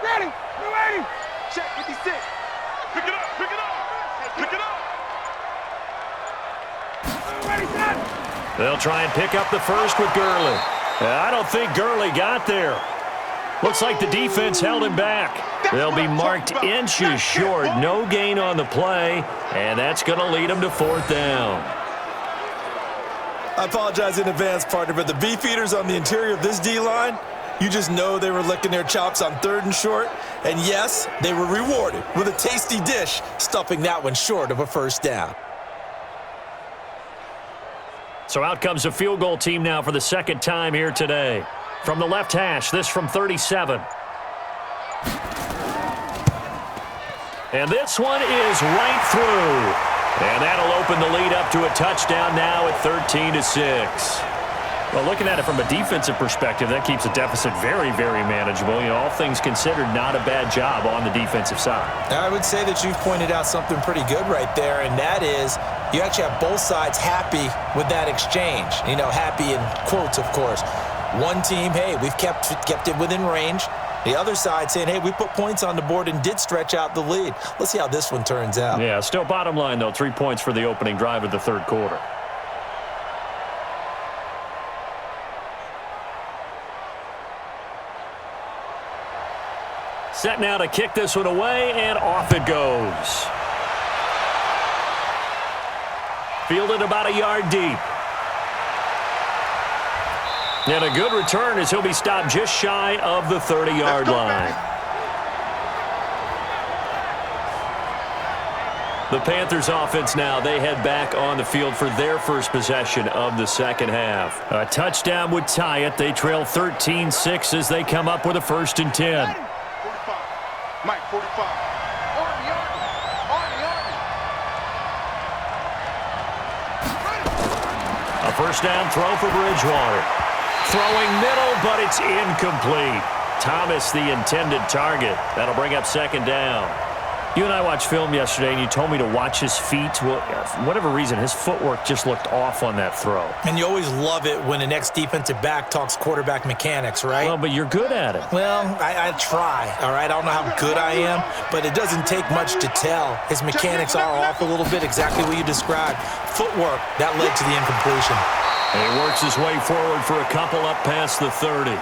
Ready, 280. Check 56. Pick it up, pick it up, pick it up. Ready, set. They'll try and pick up the 1st with Gurley. I don't think Gurley got there. Looks like the defense held him back. They'll be marked inches short. No gain on the play, and that's going to lead them to 4th down. I apologize in advance, partner, but the beefeaters on the interior of this D-line, you just know they were licking their chops on 3rd and short. And yes, they were rewarded with a tasty dish, stuffing that one short of a 1st down. So out comes a field goal team now for the 2nd time here today. From the left hash, this from 37. And this one is right through. And that'll open the lead up to a touchdown now at 13-6. Well, looking at it from a defensive perspective, that keeps the deficit very, very manageable. You know, all things considered, not a bad job on the defensive side. I would say that you've pointed out something pretty good right there, and that is you actually have both sides happy with that exchange. You know, happy in quotes, of course. One team, hey, we've kept it within range. The other side saying, hey, we put points on the board and did stretch out the lead. Let's see how this one turns out. Yeah, still bottom line, though, 3 points for the opening drive of the 3rd quarter. Set now to kick this one away, and off it goes. Fielded about a yard deep. And a good return as he'll be stopped just shy of the 30-yard line. The Panthers offense now, they head back on the field for their first possession of the 2nd half. A touchdown would tie it. They trail 13-6 as they come up with a 1st and 10. 45. Mike, 45. Army. A 1st down throw for Bridgewater. Throwing middle, but it's incomplete. Thomas, the intended target. That'll bring up 2nd down. You and I watched film yesterday, and you told me to watch his feet. Well, for whatever reason, his footwork just looked off on that throw. And you always love it when an ex-defensive back talks quarterback mechanics, right? Well, but you're good at it. Well, I try, all right? I don't know how good I am, but it doesn't take much to tell. His mechanics are off a little bit, exactly what you described. Footwork, that led to the incompletion. And he works his way forward for a couple up past the 30.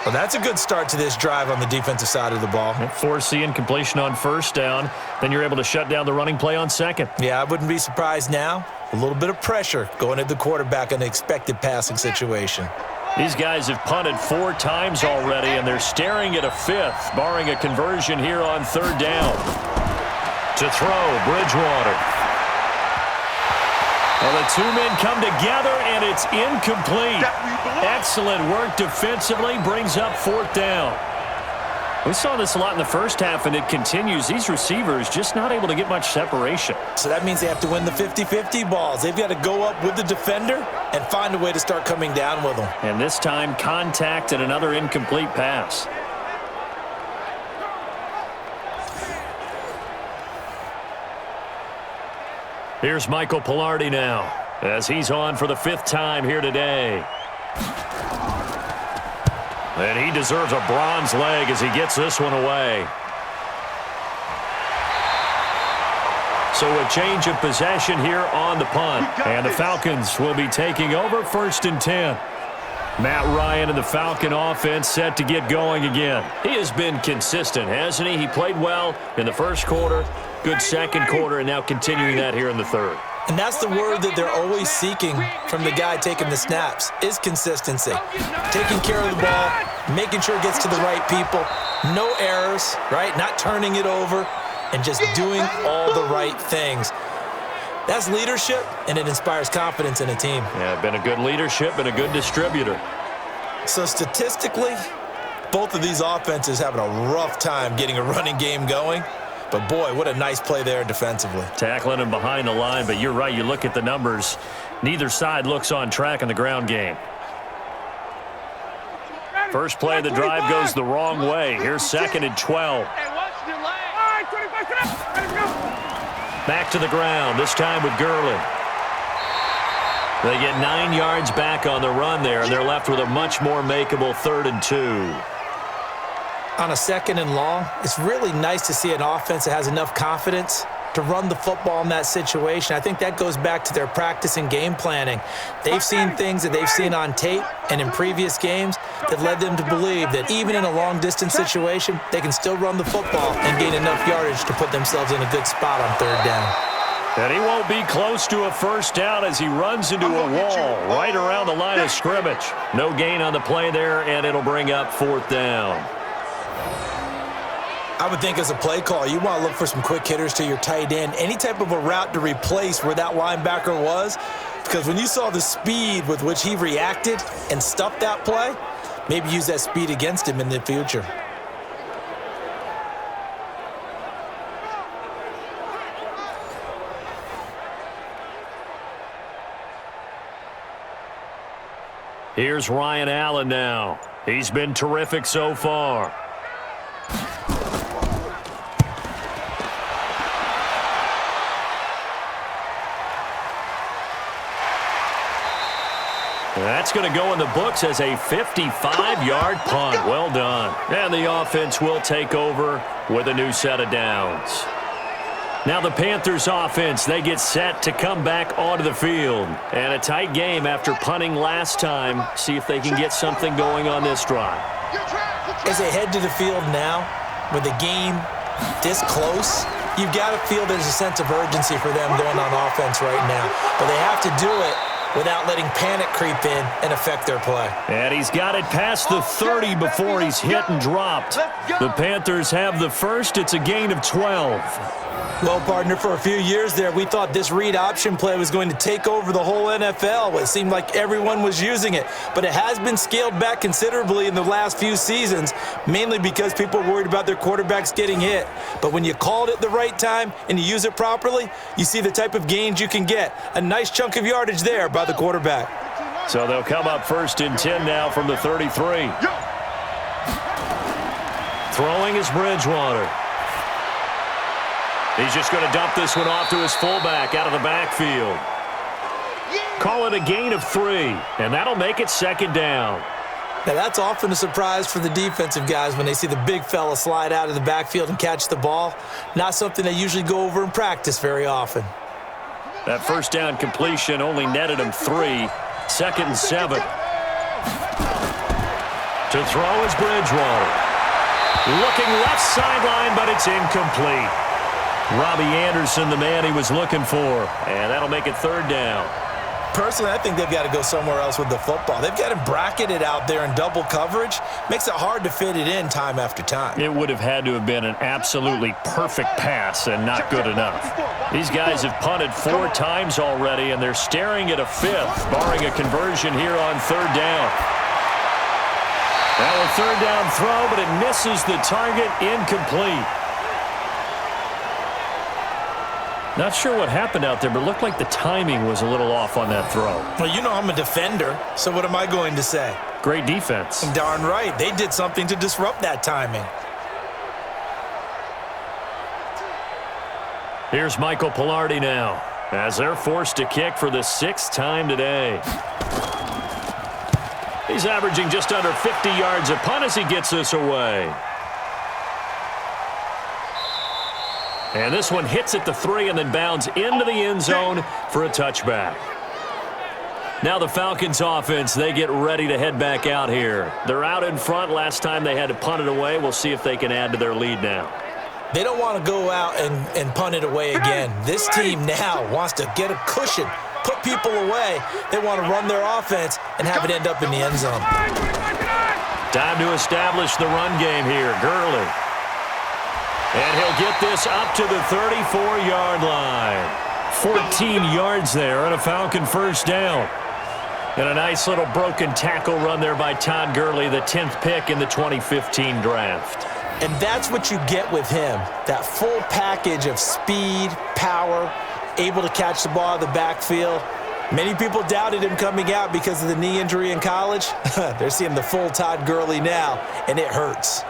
Well, that's a good start to this drive on the defensive side of the ball. Force the incompletion on 1st down. Then you're able to shut down the running play on 2nd. Yeah, I wouldn't be surprised now. A little bit of pressure going at the quarterback in an expected passing situation. These guys have punted 4 times already, and they're staring at a 5th, barring a conversion here on 3rd down. To throw, Bridgewater. Well, the 2 men come together, and it's incomplete. Excellent work defensively, brings up 4th down. We saw this a lot in the 1st half, and it continues. These receivers just not able to get much separation. So that means they have to win the 50-50 balls. They've got to go up with the defender and find a way to start coming down with them. And this time, contact and another incomplete pass. Here's Michael Pilardi now, as he's on for the 5th time here today. And he deserves a bronze leg as he gets this one away. So a change of possession here on the punt. And the Falcons will be taking over 1st and 10. Matt Ryan and the Falcon offense set to get going again. He has been consistent, hasn't he? He played well in the first quarter, good second quarter, and now continuing that here in the third. And that's the word that they're always seeking from the guy taking the snaps, is consistency. Taking care of the ball, making sure it gets to the right people, no errors, right? Not turning it over, and just doing all the right things. That's leadership, and it inspires confidence in a team. Yeah, been a good leadership and a good distributor. So statistically, both of these offenses having a rough time getting a running game going. But, boy, what a nice play there defensively. Tackling him behind the line, but you're right. You look at the numbers. Neither side looks on track in the ground game. First play of the drive goes the wrong way. Here's 2nd and 12. Back to the ground, this time with Gurley. They get 9 yards back on the run there, and they're left with a much more makeable 3rd and 2. On a 2nd and long, it's really nice to see an offense that has enough confidence to run the football in that situation. I think that goes back to their practice and game planning. They've seen things that they've seen on tape and in previous games that led them to believe that even in a long-distance situation, they can still run the football and gain enough yardage to put themselves in a good spot on 3rd down. And he won't be close to a 1st down as he runs into a wall right around the line of scrimmage. No gain on the play there, and it'll bring up 4th down. I would think as a play call, you want to look for some quick hitters to your tight end, any type of a route to replace where that linebacker was, because when you saw the speed with which he reacted and stuffed that play, maybe use that speed against him in the future. Here's Ryan Allen now. He's been terrific so far. That's going to go in the books as a 55-yard punt. Well done. And the offense will take over with a new set of downs. Now the Panthers offense, they get set to come back onto the field. And a tight game after punting last time. See if they can get something going on this drive. As they head to the field now, with the game this close, you've got to feel there's a sense of urgency for them going on offense right now. But they have to do it without letting panic creep in and affect their play. And he's got it past the 30 before he's hit and dropped. The Panthers have the first. It's a gain of 12. Well, partner, for a few years there, we thought this read option play was going to take over the whole NFL. It seemed like everyone was using it. But it has been scaled back considerably in the last few seasons, mainly because people are worried about their quarterbacks getting hit. But when you call it at the right time and you use it properly, you see the type of gains you can get. A nice chunk of yardage there by the quarterback. So they'll come up 1st and 10 now from the 33. Throwing is Bridgewater. He's just going to dump this one off to his fullback out of the backfield. Call it a gain of 3, and that'll make it 2nd down. Now, that's often a surprise for the defensive guys when they see the big fella slide out of the backfield and catch the ball. Not something they usually go over in practice very often. That 1st down completion only netted him 3. 2nd and 7. To throw is Bridgewater. Looking left sideline, but it's incomplete. Robbie Anderson, the man he was looking for. And that'll make it 3rd down. Personally, I think they've got to go somewhere else with the football. They've got him bracketed out there in double coverage. Makes it hard to fit it in time after time. It would have had to have been an absolutely perfect pass and not good enough. These guys have punted 4 times already, and they're staring at a 5th, barring a conversion here on 3rd down. Now a 3rd down throw, but it misses the target, incomplete. Not sure what happened out there, but it looked like the timing was a little off on that throw. Well, you know I'm a defender, so what am I going to say? Great defense. Darn right. They did something to disrupt that timing. Here's Michael Pilardi now, as they're forced to kick for the 6th time today. He's averaging just under 50 yards a punt as he gets this away. And this one hits at the 3 and then bounds into the end zone for a touchback. Now the Falcons offense, they get ready to head back out here. They're out in front. Last time they had to punt it away. We'll see if they can add to their lead now. They don't want to go out and punt it away again. This team now wants to get a cushion, put people away. They want to run their offense and have it end up in the end zone. Time to establish the run game here. Gurley. And he'll get this up to the 34-yard line. 14 yards there and a Falcon first down. And a nice little broken tackle run there by Todd Gurley, the 10th pick in the 2015 draft. And that's what you get with him, that full package of speed, power, able to catch the ball in the backfield. Many people doubted him coming out because of the knee injury in college. They're seeing the full Todd Gurley now, and it hurts.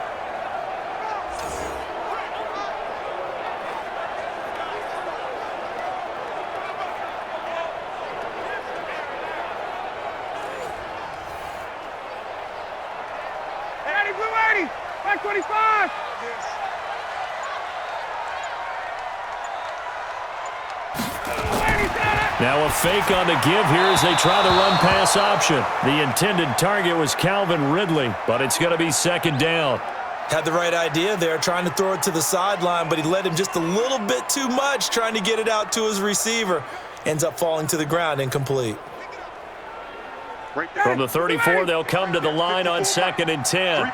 Now a fake on the give here as they try the run-pass option. The intended target was Calvin Ridley, but it's going to be second down. Had the right idea there, trying to throw it to the sideline, but he led him just a little bit too much, trying to get it out to his receiver. Ends up falling to the ground, incomplete. From the 34, they'll come to the line on 2nd and 10.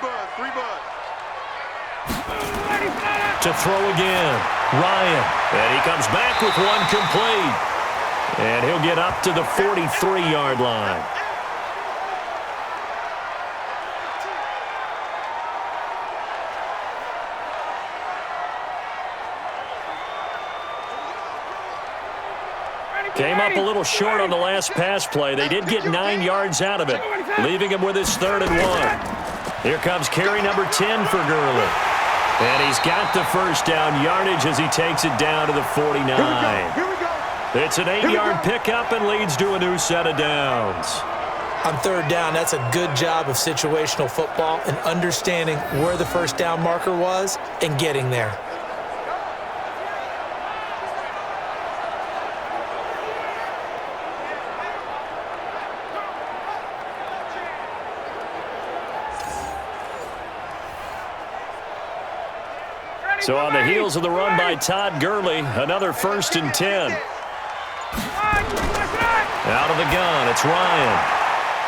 To throw again, Ryan. And he comes back with one complete. And he'll get up to the 43-yard line. Came up a little short on the last pass play. They did get 9 yards out of it, leaving him with his 3rd and 1. Here comes carry number 10 for Gurley. And he's got the first down yardage as he takes it down to the 49. It's an 8-yard pickup and leads to a new set of downs. On 3rd down, that's a good job of situational football and understanding where the first down marker was and getting there. So on the heels of the run by Todd Gurley, another 1st and 10. Out of the gun, it's Ryan.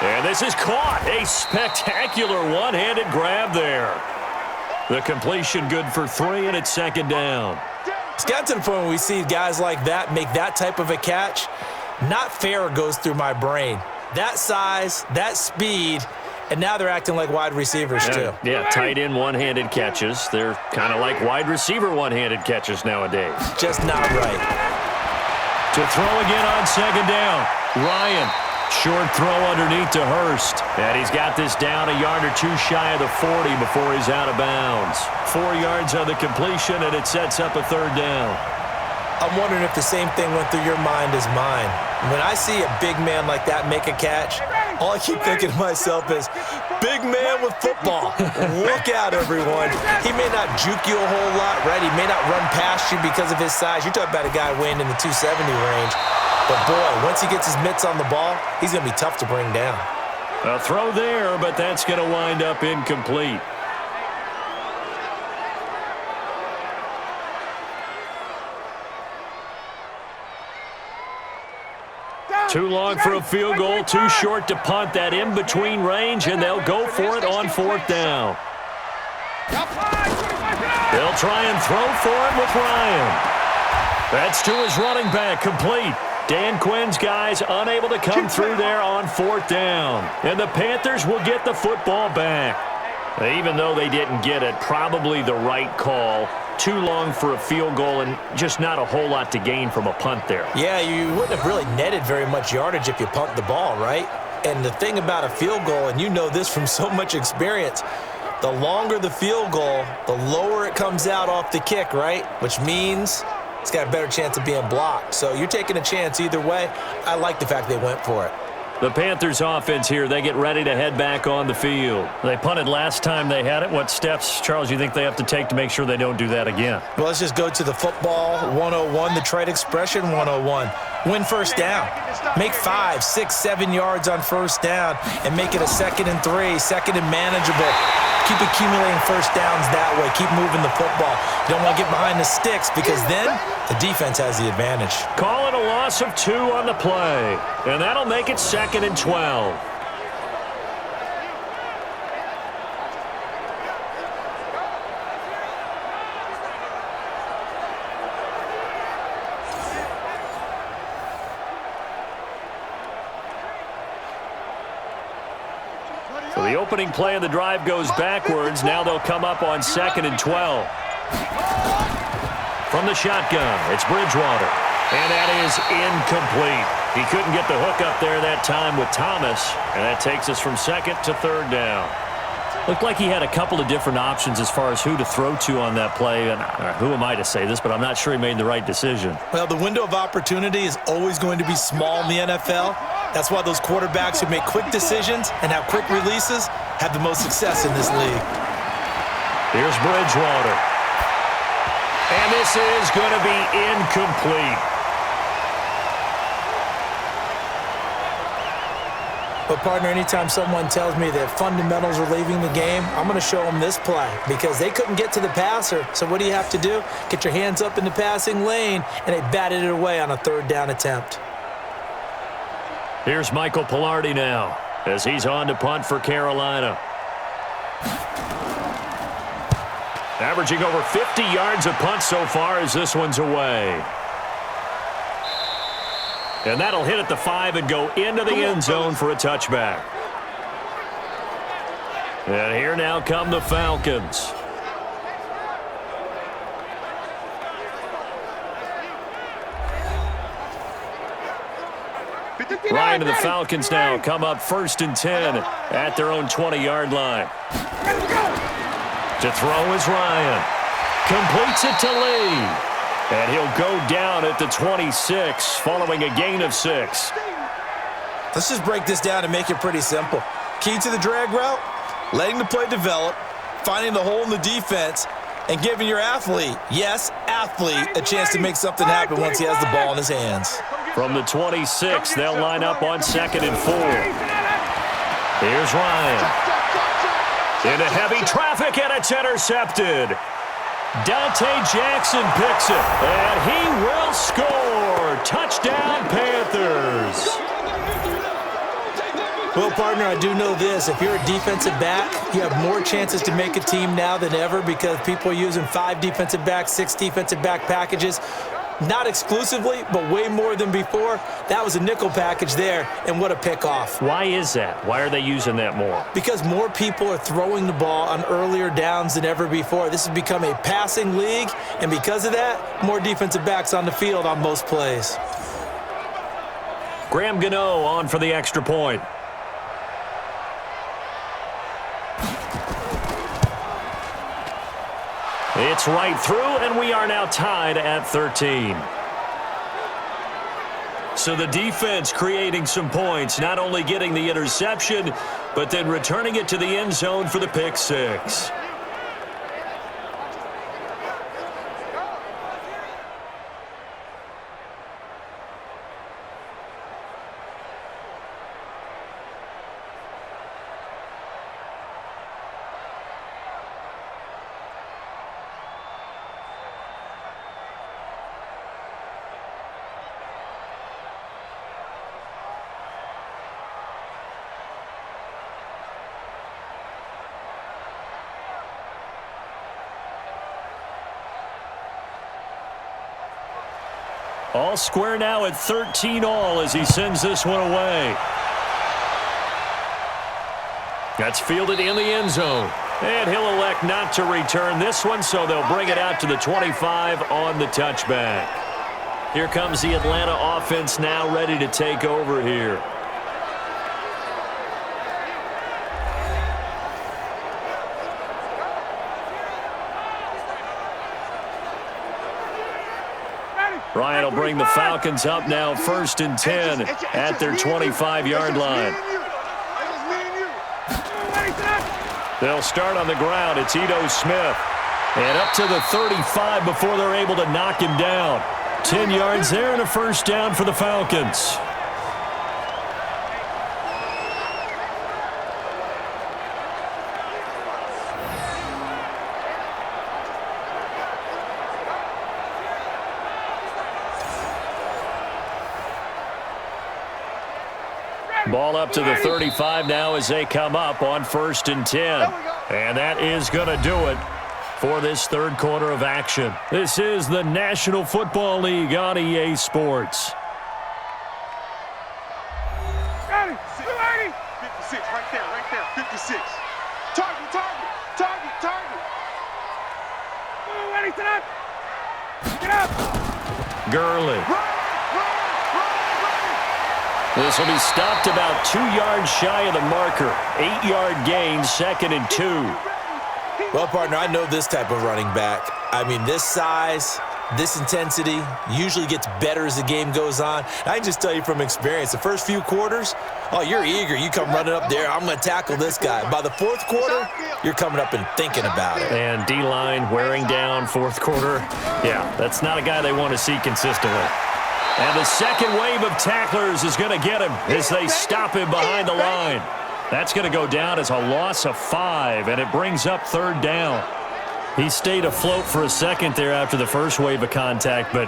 And this is caught. A spectacular one-handed grab there. The completion good for 3, and it's 2nd down. It's got to the point where we see guys like that make that type of a catch. Not fair goes through my brain. That size, that speed, and now they're acting like wide receivers too. Yeah, tight end one-handed catches. They're kind of like wide receiver one-handed catches nowadays. Just not right. To throw again on 2nd down. Ryan, short throw underneath to Hurst. And he's got this down a yard or 2 shy of the 40 before he's out of bounds. 4 yards on the completion, and it sets up a 3rd down. I'm wondering if the same thing went through your mind as mine. When I see a big man like that make a catch, all I keep thinking to myself is, big man with football. Look out, everyone. He may not juke you a whole lot, right? He may not run past you because of his size. You're talking about a guy weighing in the 270 range. But, boy, once he gets his mitts on the ball, he's going to be tough to bring down. A throw there, but that's going to wind up incomplete. Too long for a field goal, too short to punt that in-between range, and they'll go for it on 4th down. They'll try and throw for it with Ryan. That's to his running back, complete. Dan Quinn's guys unable to come through there on 4th down. And the Panthers will get the football back. Even though they didn't get it, probably the right call. Too long for a field goal and just not a whole lot to gain from a punt there. Yeah, you wouldn't have really netted very much yardage if you punt the ball, right? And the thing about a field goal, and you know this from so much experience, the longer the field goal, the lower it comes out off the kick, right? Which means it's got a better chance of being blocked. So you're taking a chance either way. I like the fact they went for it. The Panthers offense here, they get ready to head back on the field. They punted last time they had it. What steps, Charles, you think they have to take to make sure they don't do that again? Well, let's just go to the football 101, the trade expression 101. Win first down. Make 5, 6, 7 yards on first down and make it a 2nd and 3, 2nd and manageable. Keep accumulating first downs that way. Keep moving the football. You don't want to get behind the sticks because then the defense has the advantage. Call it a loss of 2 on the play, and that'll make it 2nd and 12. So the opening play of the drive goes backwards. Now they'll come up on 2nd and 12. From the shotgun, it's Bridgewater. And that is incomplete. He couldn't get the hook up there that time with Thomas. And that takes us from 2nd to 3rd down. Looked like he had a couple of different options as far as who to throw to on that play. And who am I to say this, but I'm not sure he made the right decision. Well, the window of opportunity is always going to be small in the NFL. That's why those quarterbacks who make quick decisions and have quick releases have the most success in this league. Here's Bridgewater. And this is going to be incomplete. But, partner, anytime someone tells me that fundamentals are leaving the game, I'm going to show them this play because they couldn't get to the passer. So what do you have to do? Get your hands up in the passing lane, and they batted it away on a 3rd down attempt. Here's Michael Pilardi now as he's on to punt for Carolina. Averaging over 50 yards a punt so far as this one's away. And that'll hit at the 5 and go into the end zone for a touchback. And here now come the Falcons. Ryan and the Falcons now come up 1st and 10 at their own 20-yard line. To throw is Ryan. Completes it to Lee. And he'll go down at the 26 following a gain of 6. Let's just break this down and make it pretty simple. Key to the drag route, letting the play develop, finding the hole in the defense, and giving your athlete, yes, athlete, a chance to make something happen once he has the ball in his hands. From the 26, they'll line up on 2nd and 4. Here's Ryan. Into heavy traffic, and it's intercepted. Dante Jackson picks it, and he will score. Touchdown, Panthers. Well, partner, I do know this. If you're a defensive back, you have more chances to make a team now than ever because people are using 5 defensive backs, 6 defensive back packages. Not exclusively, but way more than before. That was a nickel package there, and what a pickoff. Why is that? Why are they using that more? Because more people are throwing the ball on earlier downs than ever before. This has become a passing league, and because of that, more defensive backs on the field on most plays. Graham Gano on for the extra point. It's right through, and we are now tied at 13. So the defense creating some points, not only getting the interception, but then returning it to the end zone for the pick 6. All square now at 13 all as he sends this one away. That's fielded in the end zone. And he'll elect not to return this one, so they'll bring it out to the 25 on the touchback. Here comes the Atlanta offense now ready to take over here. Ryan will bring the Falcons up now 1st and 10 at their 25-yard line. They'll start on the ground. It's Ito Smith. And up to the 35 before they're able to knock him down. 10 yards there and a first down for the Falcons. Ball up to the 35 now as they come up on 1st and 10. And that is going to do it for this third quarter of action. This is the National Football League on EA Sports. 56, right there, 56. Target. Get up. Gurley. This will be stopped about 2 yards shy of the marker. 8-yard gain, 2nd and 2. Well, partner, I know this type of running back. I mean, this size, this intensity usually gets better as the game goes on. I can just tell you from experience, the first few quarters, oh, you're eager. You come running up there, I'm going to tackle this guy. By the fourth quarter, you're coming up and thinking about it. And D-line wearing down fourth quarter. Yeah, that's not a guy they want to see consistently. And the second wave of tacklers is going to get him as they stop him behind the line. That's going to go down as a loss of 5, and it brings up 3rd down. He stayed afloat for a second there after the first wave of contact, but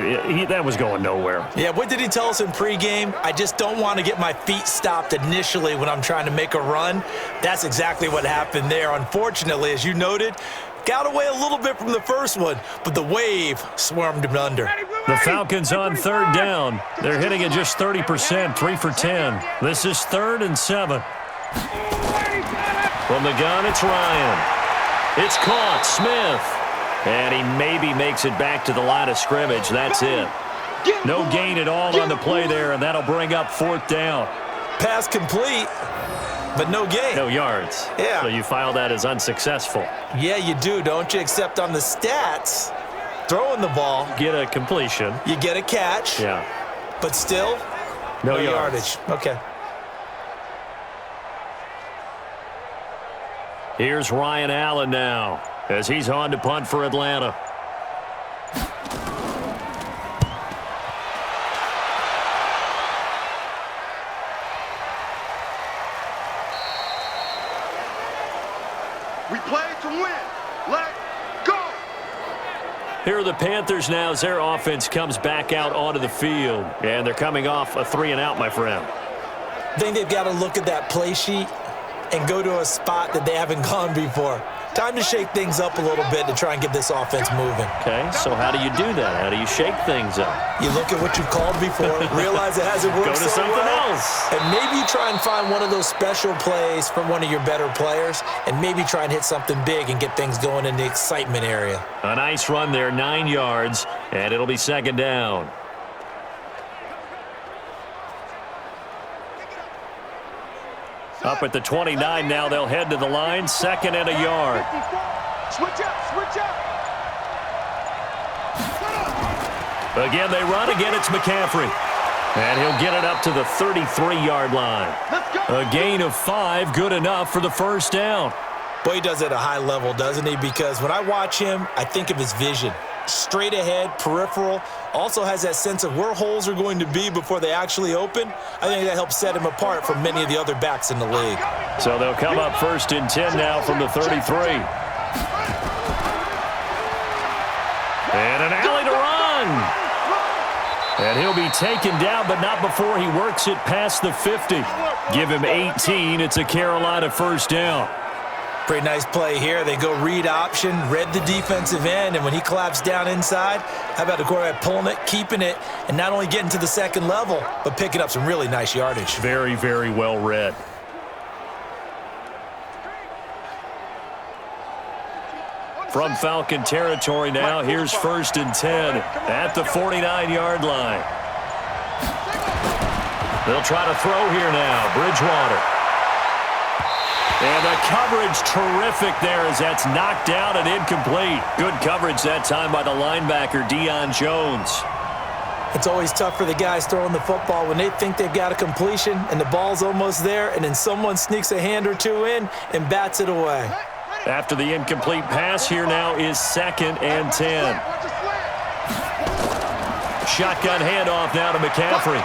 that was going nowhere. Yeah, what did he tell us in pregame? I just don't want to get my feet stopped initially when I'm trying to make a run. That's exactly what happened there. Unfortunately, as you noted, got away a little bit from the first one, but the wave swarmed him under. The Falcons on 3rd down. They're hitting at just 30%, 3 for 10. This is 3rd and 7. From the gun, it's Ryan. It's caught, Smith. And he maybe makes it back to the line of scrimmage. That's it. No gain at all on the play there, and that'll bring up 4th down. Pass complete, but no gain. No yards. Yeah. So you file that as unsuccessful. Yeah, you do, don't you? Except on the stats, throwing the ball, Get a completion. you get a catch, Yeah. but still No yardage. Okay. Here's Ryan Allen now as he's on to punt for Atlanta. We play to win. Let go. Here are the Panthers now as their offense comes back out onto the field. And they're coming off a 3-and-out, my friend. I think they've got to look at that play sheet and go to a spot that they haven't gone before. Time to shake things up a little bit to try and get this offense moving. Okay, so how do you do that? How do you shake things up? You look at what you've called before, realize it hasn't worked Go to so something well, else. and maybe you try and find one of those special plays from one of your better players, and maybe try and hit something big and get things going in the excitement area. A nice run there, 9 yards, and it'll be 2nd down. Up at the 29 now, they'll head to the line, 2nd and a yard. Switch up. Again, they run. Again, it's McCaffrey. And he'll get it up to the 33-yard line. A gain of 5, good enough for the first down. Boy, he does it at a high level, doesn't he? Because when I watch him, I think of his vision. Straight ahead, peripheral, also has that sense of where holes are going to be before they actually open. I think that helps set him apart from many of the other backs in the league. So they'll come up 1st and 10 now from the 33. And an alley to run. And he'll be taken down, but not before he works it past the 50. Give him 18. It's a Carolina first down. Pretty nice play here. They go read option, read the defensive end, and when he collapsed down inside, how about the quarterback pulling it, keeping it, and not only getting to the second level, but picking up some really nice yardage. Very, very well read. From Falcon territory now, here's 1st and 10 at the 49-yard line. They'll try to throw here now, Bridgewater. And the coverage terrific there as that's knocked down and incomplete. Good coverage that time by the linebacker, Deion Jones. It's always tough for the guys throwing the football when they think they've got a completion and the ball's almost there, and then someone sneaks a hand or two in and bats it away. After the incomplete pass, here now is 2nd and 10. Shotgun handoff now to McCaffrey.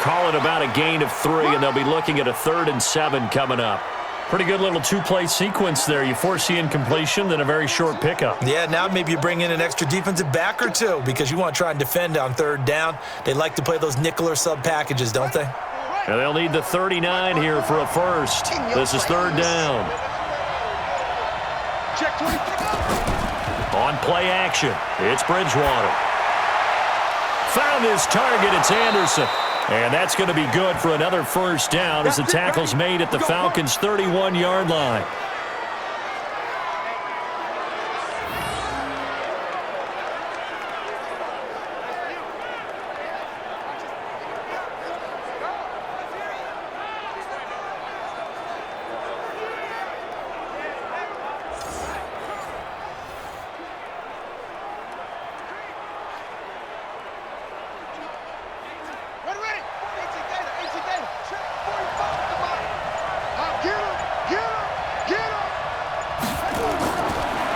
Call it about a gain of 3, and they'll be looking at a 3rd and 7 coming up. Pretty good little 2-play sequence there. You force the incompletion, then a very short pickup. Yeah, now maybe you bring in an extra defensive back or two because you want to try and defend on 3rd down. They like to play those nickel or sub packages, don't they? And they'll need the 39 here for a first. This is 3rd down. On play action, it's Bridgewater. Found his target, it's Anderson. And that's going to be good for another first down as the tackle's made at the Falcons' 31-yard line.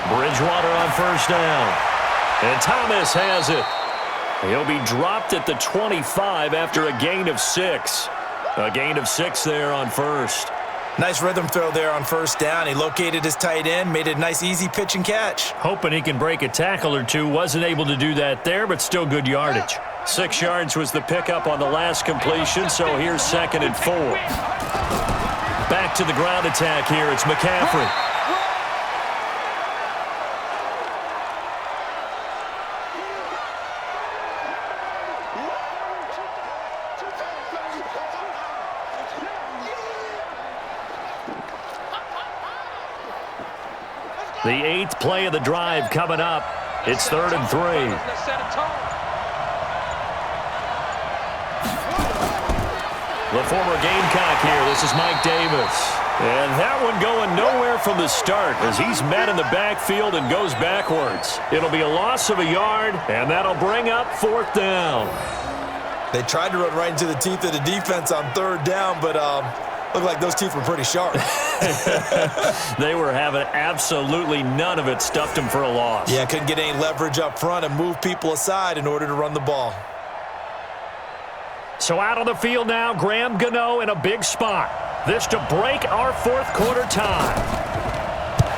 Bridgewater on first down. And Thomas has it. He'll be dropped at the 25 after a gain of 6. A gain of 6 there on first. Nice rhythm throw there on first down. He located his tight end, made it a nice easy pitch and catch. Hoping he can break a tackle or two. Wasn't able to do that there, but still good yardage. 6 yards was the pickup on the last completion, so here's 2nd and 4. Back to the ground attack here. It's McCaffrey. The 8th play of the drive coming up. It's 3rd and 3. The former Gamecock here. This is Mike Davis. And that one going nowhere from the start as he's met in the backfield and goes backwards. It'll be a loss of a yard, and that'll bring up 4th down. They tried to run right into the teeth of the defense on 3rd down, but looked like those teeth were pretty sharp. They were having absolutely none of it. Stuffed them for a loss. Yeah, couldn't get any leverage up front and move people aside in order to run the ball. So out on the field now, Graham Gano in a big spot. This to break our 4th quarter tie.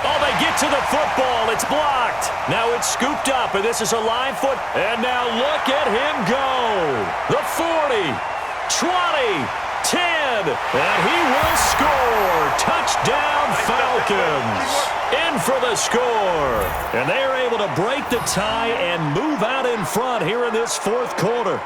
Oh, they get to the football. It's blocked. Now it's scooped up, and this is a live foot. And now look at him go. The 40, 20, 10, and he will score. Touchdown, Falcons. In for the score. And they are able to break the tie and move out in front here in this 4th quarter.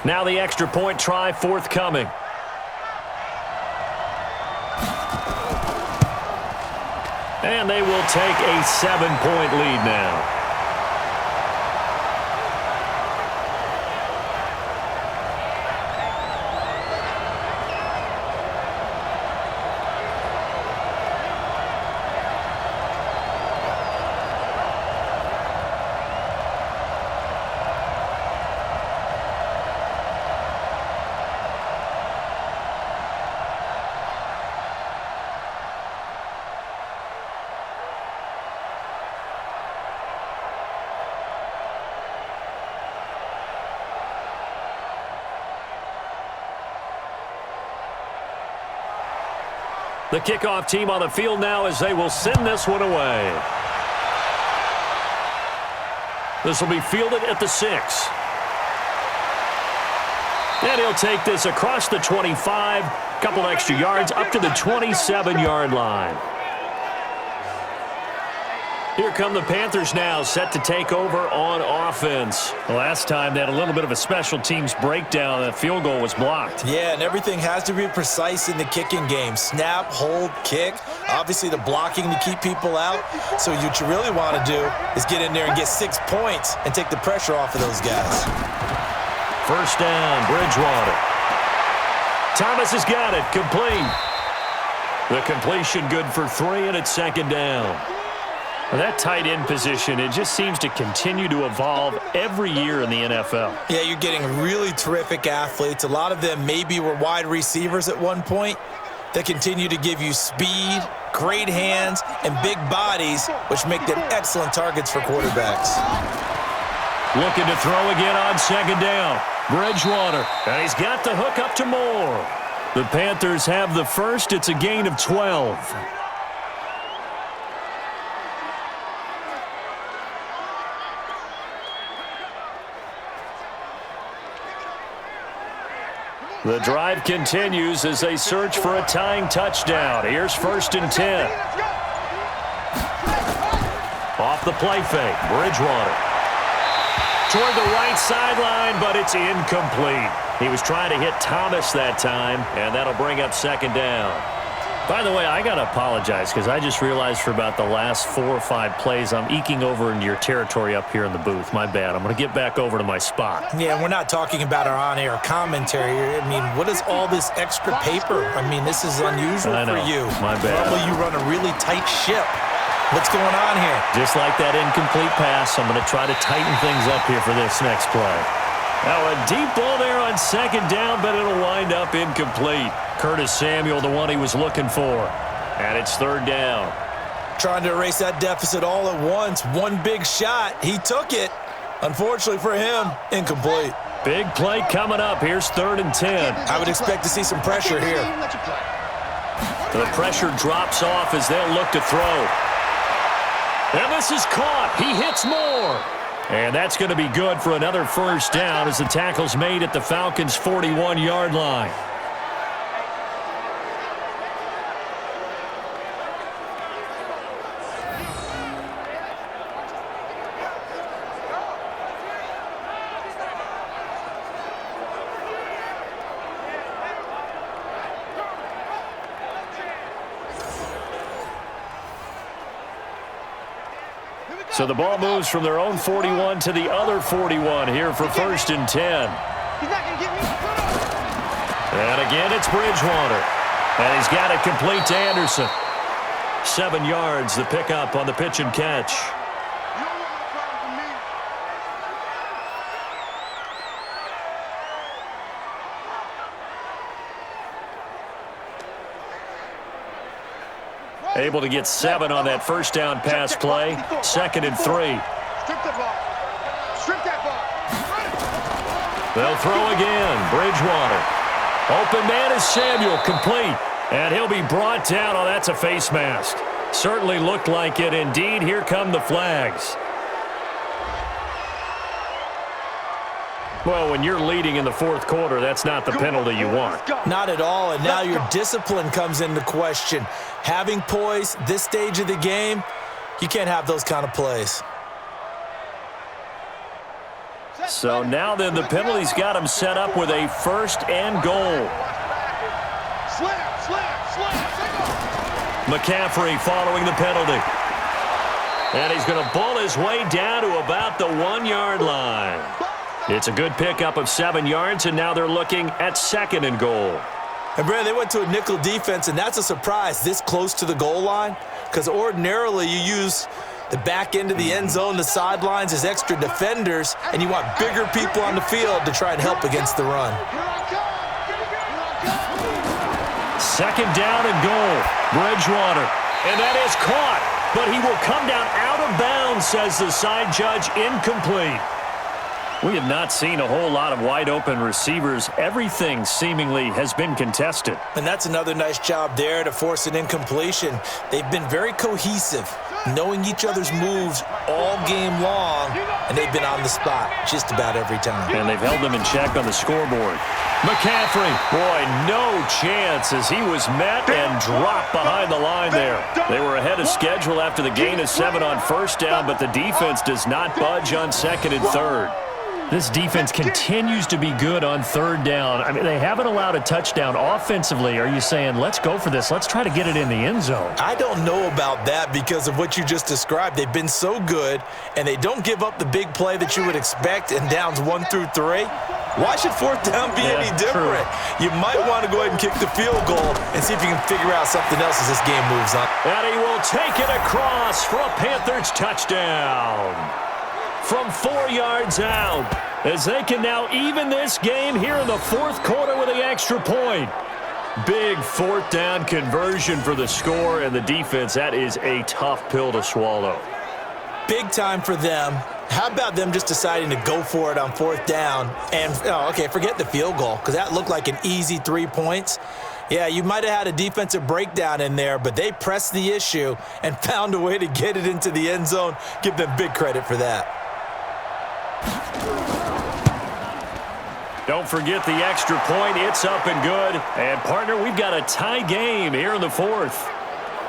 Now the extra point try forthcoming. And they will take a 7-point lead now. The kickoff team on the field now as they will send this one away. This will be fielded at the 6. And he'll take this across the 25, couple extra yards up to the 27-yard line. Here come the Panthers now, set to take over on offense. Last time they had a little bit of a special teams breakdown. That field goal was blocked. Yeah, and everything has to be precise in the kicking game. Snap, hold, kick. Obviously the blocking to keep people out. So what you really want to do is get in there and get 6 points and take the pressure off of those guys. First down, Bridgewater. Thomas has got it, complete. The completion good for 3, and it's second down. Well, that tight end position, it just seems to continue to evolve every year in the NFL. Yeah, you're getting really terrific athletes. A lot of them maybe were wide receivers at one point. They continue to give you speed, great hands, and big bodies, which make them excellent targets for quarterbacks. Looking to throw again on second down. Bridgewater, and he's got the hook up to Moore. The Panthers have the first. It's a gain of 12. The drive continues as they search for a tying touchdown. Here's 1st and 10. Off the play fake, Bridgewater. Toward the right sideline, but it's incomplete. He was trying to hit Thomas that time, and that'll bring up second down. By the way, I got to apologize because I just realized for about the last 4 or 5 plays, I'm eking over into your territory up here in the booth. My bad. I'm going to get back over to my spot. Yeah, we're not talking about our on-air commentary. I mean, what is all this extra paper? I mean, this is unusual for you. My bad. Normally you run a really tight ship. What's going on here? Just like that incomplete pass, I'm going to try to tighten things up here for this next play. Now a deep ball there on second down, but it'll wind up incomplete. Curtis Samuel, the one he was looking for. And it's third down. Trying to erase that deficit all at once. One big shot. He took it. Unfortunately for him, incomplete. Big play coming up. Here's 3rd and 10. I would expect to see some pressure here. The pressure drops off as they'll look to throw. And this is caught. He hits Moore. And that's going to be good for another first down as the tackle's made at the Falcons' 41-yard line. So the ball moves from their own 41 to the other 41 here for 1st and 10. And again, it's Bridgewater. And he's got it complete to Anderson. 7 yards, the pickup on the pitch and catch. Able to get 7 on that first down pass play. 2nd and 3. Strip the ball. Strip that ball. They'll throw again. Bridgewater. Open man is Samuel, complete. And he'll be brought down. Oh, that's a face mask. Certainly looked like it. Indeed, here come the flags. Well, when you're leading in the 4th quarter, that's not the penalty you want. Not at all, and now your discipline comes into question. Having poise this stage of the game, you can't have those kind of plays. So now then, the penalty's got him set up with a 1st and goal. McCaffrey following the penalty. And he's going to bull his way down to about the 1-yard line. It's a good pickup of 7 yards, and now they're looking at 2nd and goal. And, Brad, they went to a nickel defense, and that's a surprise this close to the goal line, because ordinarily you use the back end of the end zone, the sidelines as extra defenders, and you want bigger people on the field to try and help against the run. 2nd down and goal. Bridgewater. And that is caught, but he will come down out of bounds, says the side judge, incomplete. We have not seen a whole lot of wide-open receivers. Everything seemingly has been contested. And that's another nice job there to force an incompletion. They've been very cohesive, knowing each other's moves all game long, and and they've been on the spot just about every time. And they've held them in check on the scoreboard. McCaffrey, boy, no chance as he was met and dropped behind the line there. They were ahead of schedule after the gain of 7 on first down, but the defense does not budge on second and third. This defense continues to be good on third down. I mean, they haven't allowed a touchdown offensively. Are you saying, let's go for this? Let's try to get it in the end zone. I don't know about that because of what you just described. They've been so good, and they don't give up the big play that you would expect in downs 1 through 3. Why should fourth down be any different? True. You might want to go ahead and kick the field goal and see if you can figure out something else as this game moves on. And he will take it across for a Panthers touchdown. From 4 yards out, as they can now even this game here in the fourth quarter with the extra point. Big fourth down conversion for the score, and the defense, that is a tough pill to swallow. Big time for them. How about them just deciding to go for it on fourth down? And, forget the field goal, because that looked like an easy 3 points. Yeah, you might have had a defensive breakdown in there, but they pressed the issue and found a way to get it into the end zone. Give them big credit for that. Don't forget the extra point. It's up and good. And, partner, we've got a tie game here in the fourth.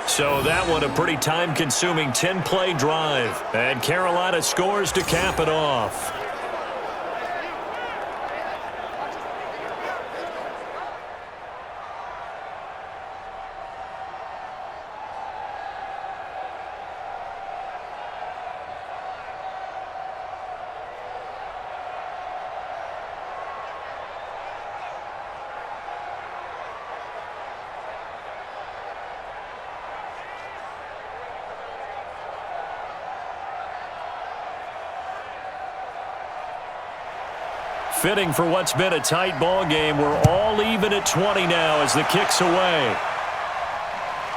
So that one a pretty time-consuming 10-play drive. And Carolina scores to cap it off. Fitting for what's been a tight ball game. We're all even at 20 now as the kick's away.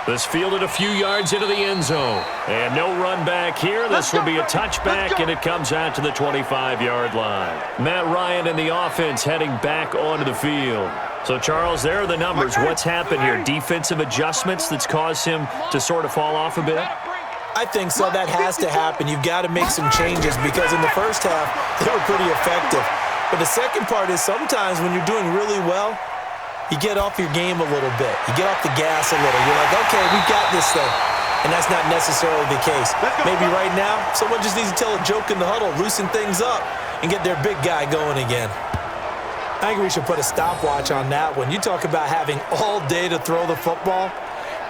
This fielded a few yards into the end zone. And no run back here. This will be a touchback, and it comes out to the 25-yard line. Matt Ryan and the offense heading back onto the field. So, Charles, there are the numbers. What's happened here? Defensive adjustments that's caused him to sort of fall off a bit? I think so. That has to happen. You've got to make some changes because in the first half, they were pretty effective. But the second part is sometimes when you're doing really well, you get off your game a little bit. You get off the gas a little. You're like, okay, we got this thing. And that's not necessarily the case. Maybe right now, someone just needs to tell a joke in the huddle, loosen things up, and get their big guy going again. I think we should put a stopwatch on that one. You talk about having all day to throw the football,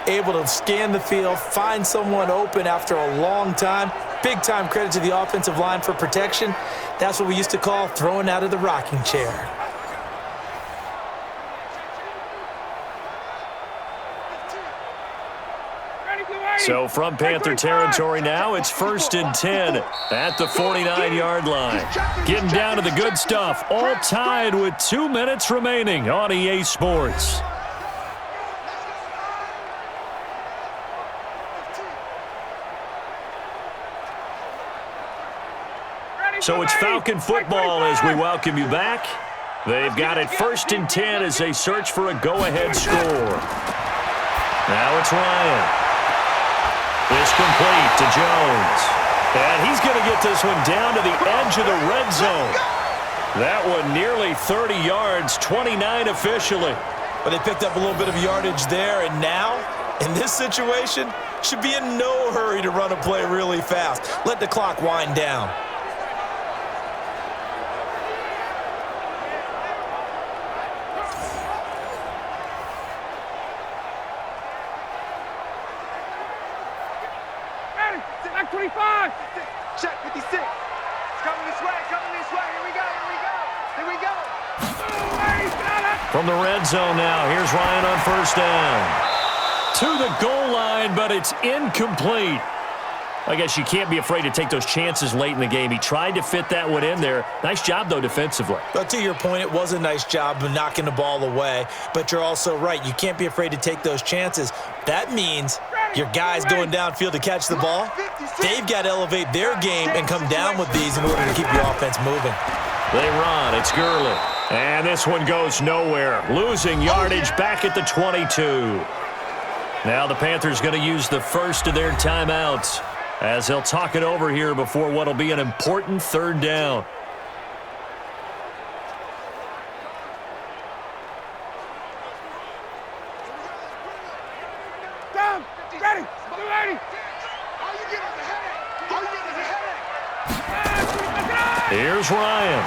able to scan the field, find someone open after a long time. Big time credit to the offensive line for protection. That's what we used to call throwing out of the rocking chair. So from Panther territory now, it's 1st and 10 at the 49-yard line. Getting down to the good stuff, all tied with 2 minutes remaining on EA Sports. So it's Falcon football as we welcome you back. They've got it 1st and 10 as they search for a go-ahead score. Now it's Ryan. This complete to Jones. And he's going to get this one down to the edge of the red zone. That one nearly 30 yards, 29 officially. But they picked up a little bit of yardage there, and now, in this situation, should be in no hurry to run a play really fast. Let the clock wind down. Check 56. It's coming this way, Here we go. From the red zone now, here's Ryan on 1st down. To the goal line, but it's incomplete. I guess you can't be afraid to take those chances late in the game. He tried to fit that one in there. Nice job, though, defensively. But to your point, it was a nice job of knocking the ball away. But you're also right. You can't be afraid to take those chances. That means your guys going downfield to catch the ball, they've got to elevate their game and come down with these in order to keep your offense moving. They run. It's Gurley. And this one goes nowhere. Losing yardage back at the 22. Now the Panthers going to use the first of their timeouts. as they'll talk it over here before what will be an important third down. Down, ready, 280. Here's Ryan.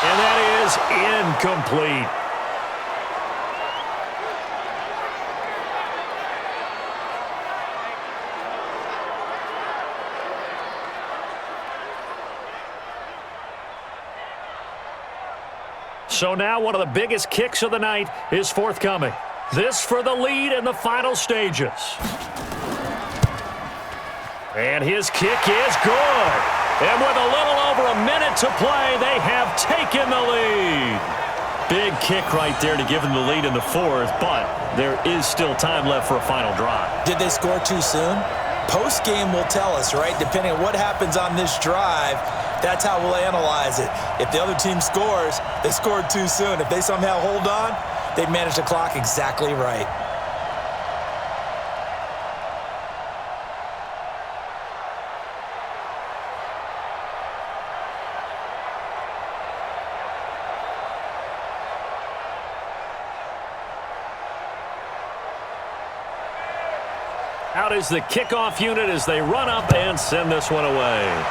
And that is incomplete. So now one of the biggest kicks of the night is forthcoming. This for the lead in the final stages. And his kick is good. And with a little over a minute to play, they have taken the lead. Big kick right there to give them the lead in the fourth, but there is still time left for a final drive. Did they score too soon? Post-game will tell us, right? Depending on what happens on this drive, that's how we'll analyze it. If the other team scores, they scored too soon. If they somehow hold on, they managed the clock exactly right. Out is the kickoff unit as they run up and send this one away.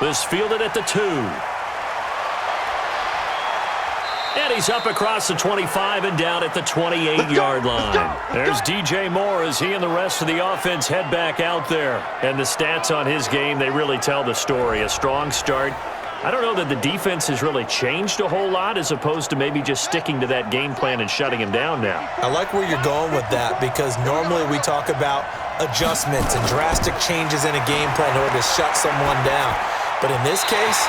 This fielded at the 2. And he's up across the 25 and down at the 28-yard line. There's DJ Moore as he and the rest of the offense head back out there. And the stats on his game, they really tell the story. A strong start. I don't know that the defense has really changed a whole lot as opposed to maybe just sticking to that game plan and shutting him down now. I like where you're going with that because normally we talk about adjustments and drastic changes in a game plan in order to shut someone down. But in this case,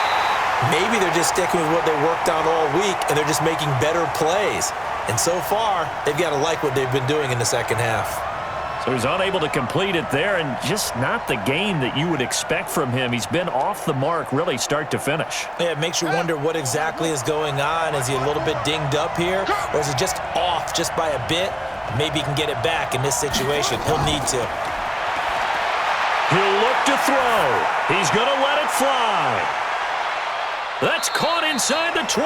maybe they're just sticking with what they worked on all week and they're just making better plays. And so far, they've got to like what they've been doing in the second half. So he's unable to complete it there, and just not the game that you would expect from him. He's been off the mark really start to finish. Yeah, it makes you wonder what exactly is going on. Is he a little bit dinged up here, or is it just off just by a bit? Maybe he can get it back in this situation. He'll need to. He'll look to throw. He's going to let it fly. That's caught inside the 20.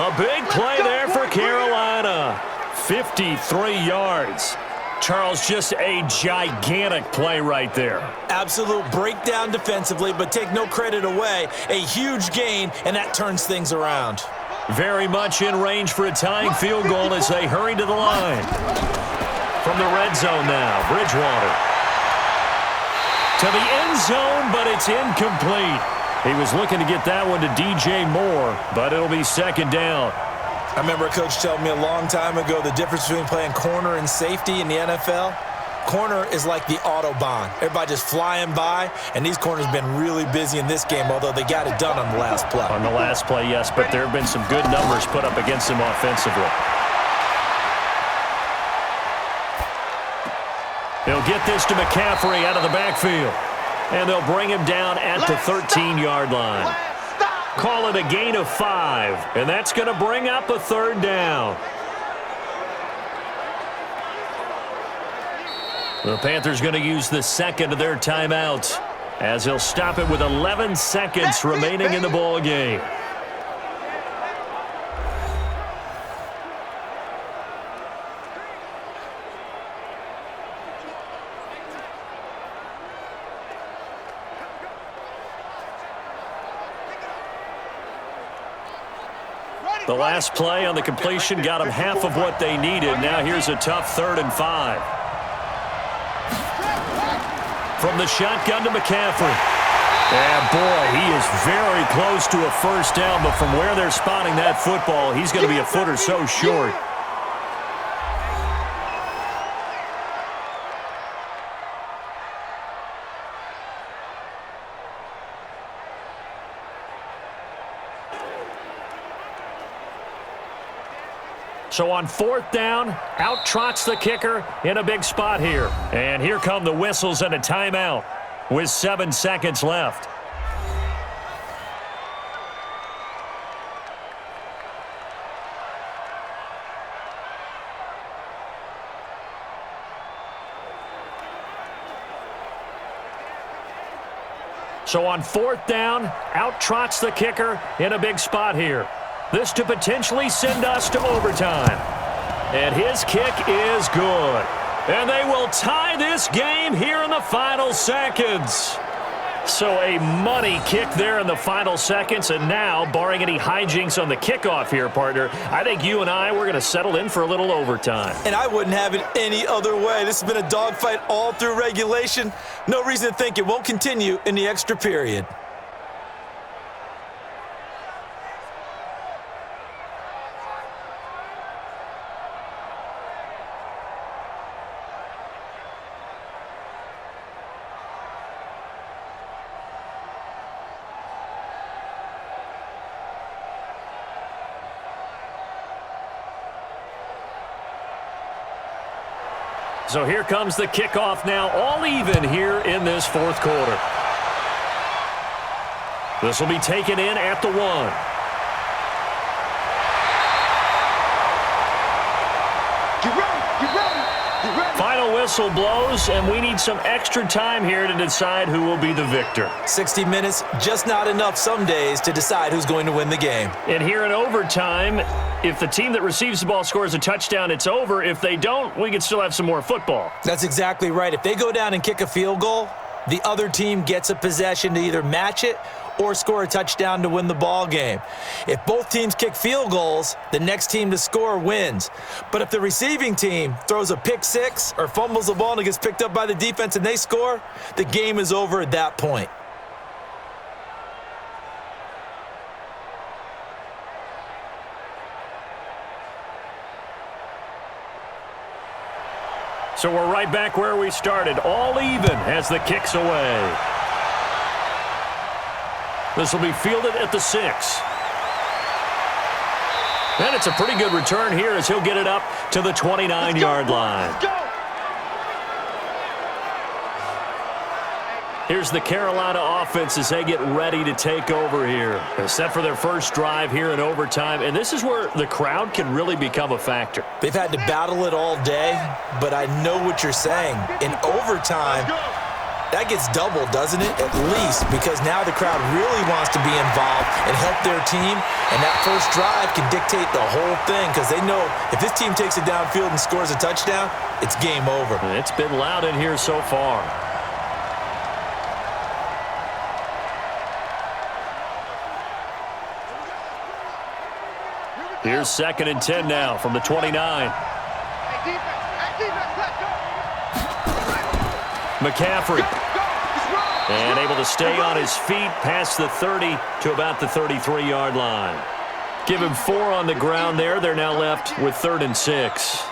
A big play there for Carolina. 53 yards. Charles, just a gigantic play right there. Absolute breakdown defensively, but take no credit away. A huge gain, and that turns things around. Very much in range for a tying field goal as they hurry to the line. From the red zone now, Bridgewater. To the end zone, but it's incomplete. He was looking to get that one to DJ Moore, but it'll be second down. I remember a coach telling me a long time ago the difference between playing corner and safety in the NFL. Corner is like the Autobahn. Everybody just flying by, and these corners have been really busy in this game, although they got it done on the last play. On the last play, yes, but there have been some good numbers put up against them offensively. They'll get this to McCaffrey out of the backfield, and they'll bring him down at the 13-yard line. Call it a gain of 5, and that's going to bring up a third down. The Panthers going to use the second of their timeouts as they'll stop it with 11 seconds remaining in the ball game. The last play on the completion got them half of what they needed. Now here's a tough 3rd and 5. From the shotgun to McCaffrey. And boy, he is very close to a first down, but from where they're spotting that football, he's going to be a foot or so short. So on 4th down, out trots the kicker in a big spot here. And here come the whistles and a timeout with 7 seconds left. So on 4th down, out trots the kicker in a big spot here. This to potentially send us to overtime. And his kick is good. And they will tie this game here in the final seconds. So a money kick there in the final seconds, and now, barring any hijinks on the kickoff here, partner, I think you and we're going to settle in for a little overtime. And I wouldn't have it any other way. This has been a dogfight all through regulation. No reason to think it won't continue in the extra period. So here comes the kickoff now, all even here in this 4th quarter. This will be taken in at the 1. Final whistle blows, and we need some extra time here to decide who will be the victor. 60 minutes, just not enough some days to decide who's going to win the game. And here in overtime, if the team that receives the ball scores a touchdown, it's over. If they don't, we can still have some more football. That's exactly right. If they go down and kick a field goal, the other team gets a possession to either match it or score a touchdown to win the ball game. If both teams kick field goals, the next team to score wins. But if the receiving team throws a pick six or fumbles the ball and it gets picked up by the defense and they score, the game is over at that point. So we're right back where we started, all even as the kick's away. This will be fielded at the 6. And it's a pretty good return here as he'll get it up to the 29-yard line. Here's the Carolina offense as they get ready to take over here. They're set for their first drive here in overtime, and this is where the crowd can really become a factor. They've had to battle it all day, but I know what you're saying. In overtime, that gets doubled, doesn't it? At least, because now the crowd really wants to be involved and help their team, and that first drive can dictate the whole thing because they know if this team takes it downfield and scores a touchdown, it's game over. And it's been loud in here so far. Here's 2nd and 10 now from the 29. McCaffrey. And able to stay on his feet past the 30 to about the 33-yard line. Give him 4 on the ground there. They're now left with 3rd and 6.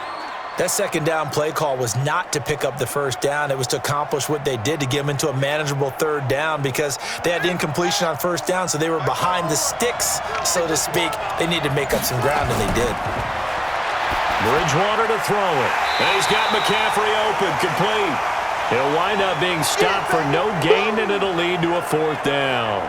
That second down play call was not to pick up the first down. It was to accomplish what they did to get them into a manageable 3rd down because they had the incompletion on first down, so they were behind the sticks, so to speak. They needed to make up some ground, and they did. Bridgewater to throw it. And he's got McCaffrey open, complete. He'll wind up being stopped for no gain, and it'll lead to a 4th down.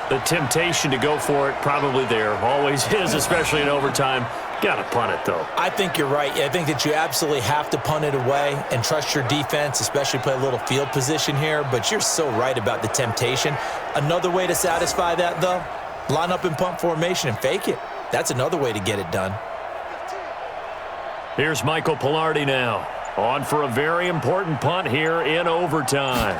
The temptation to go for it probably there. Always is, especially in overtime. Got to punt it, though. I think you're right. I think that you absolutely have to punt it away and trust your defense, especially play a little field position here. But you're so right about the temptation. Another way to satisfy that, though, line up in punt formation and fake it. That's another way to get it done. Here's Michael Pilardi now. On for a very important punt here in overtime.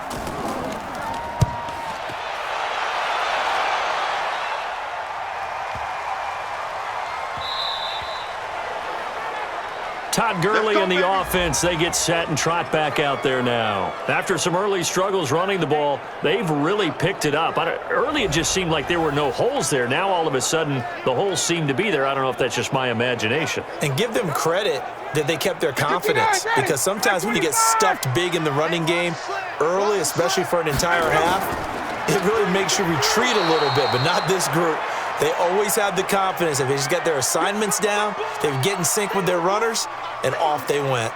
Todd Gurley and the offense, they get set and trot back out there now. After some early struggles running the ball, they've really picked it up. Early it just seemed like there were no holes there. Now all of a sudden the holes seem to be there. I don't know if that's just my imagination. And give them credit that they kept their confidence, because sometimes when you get stuffed big in the running game early, especially for an entire half, it really makes you retreat a little bit, but not this group. They always have the confidence. If they just get their assignments down, they get in sync with their runners, and off they went.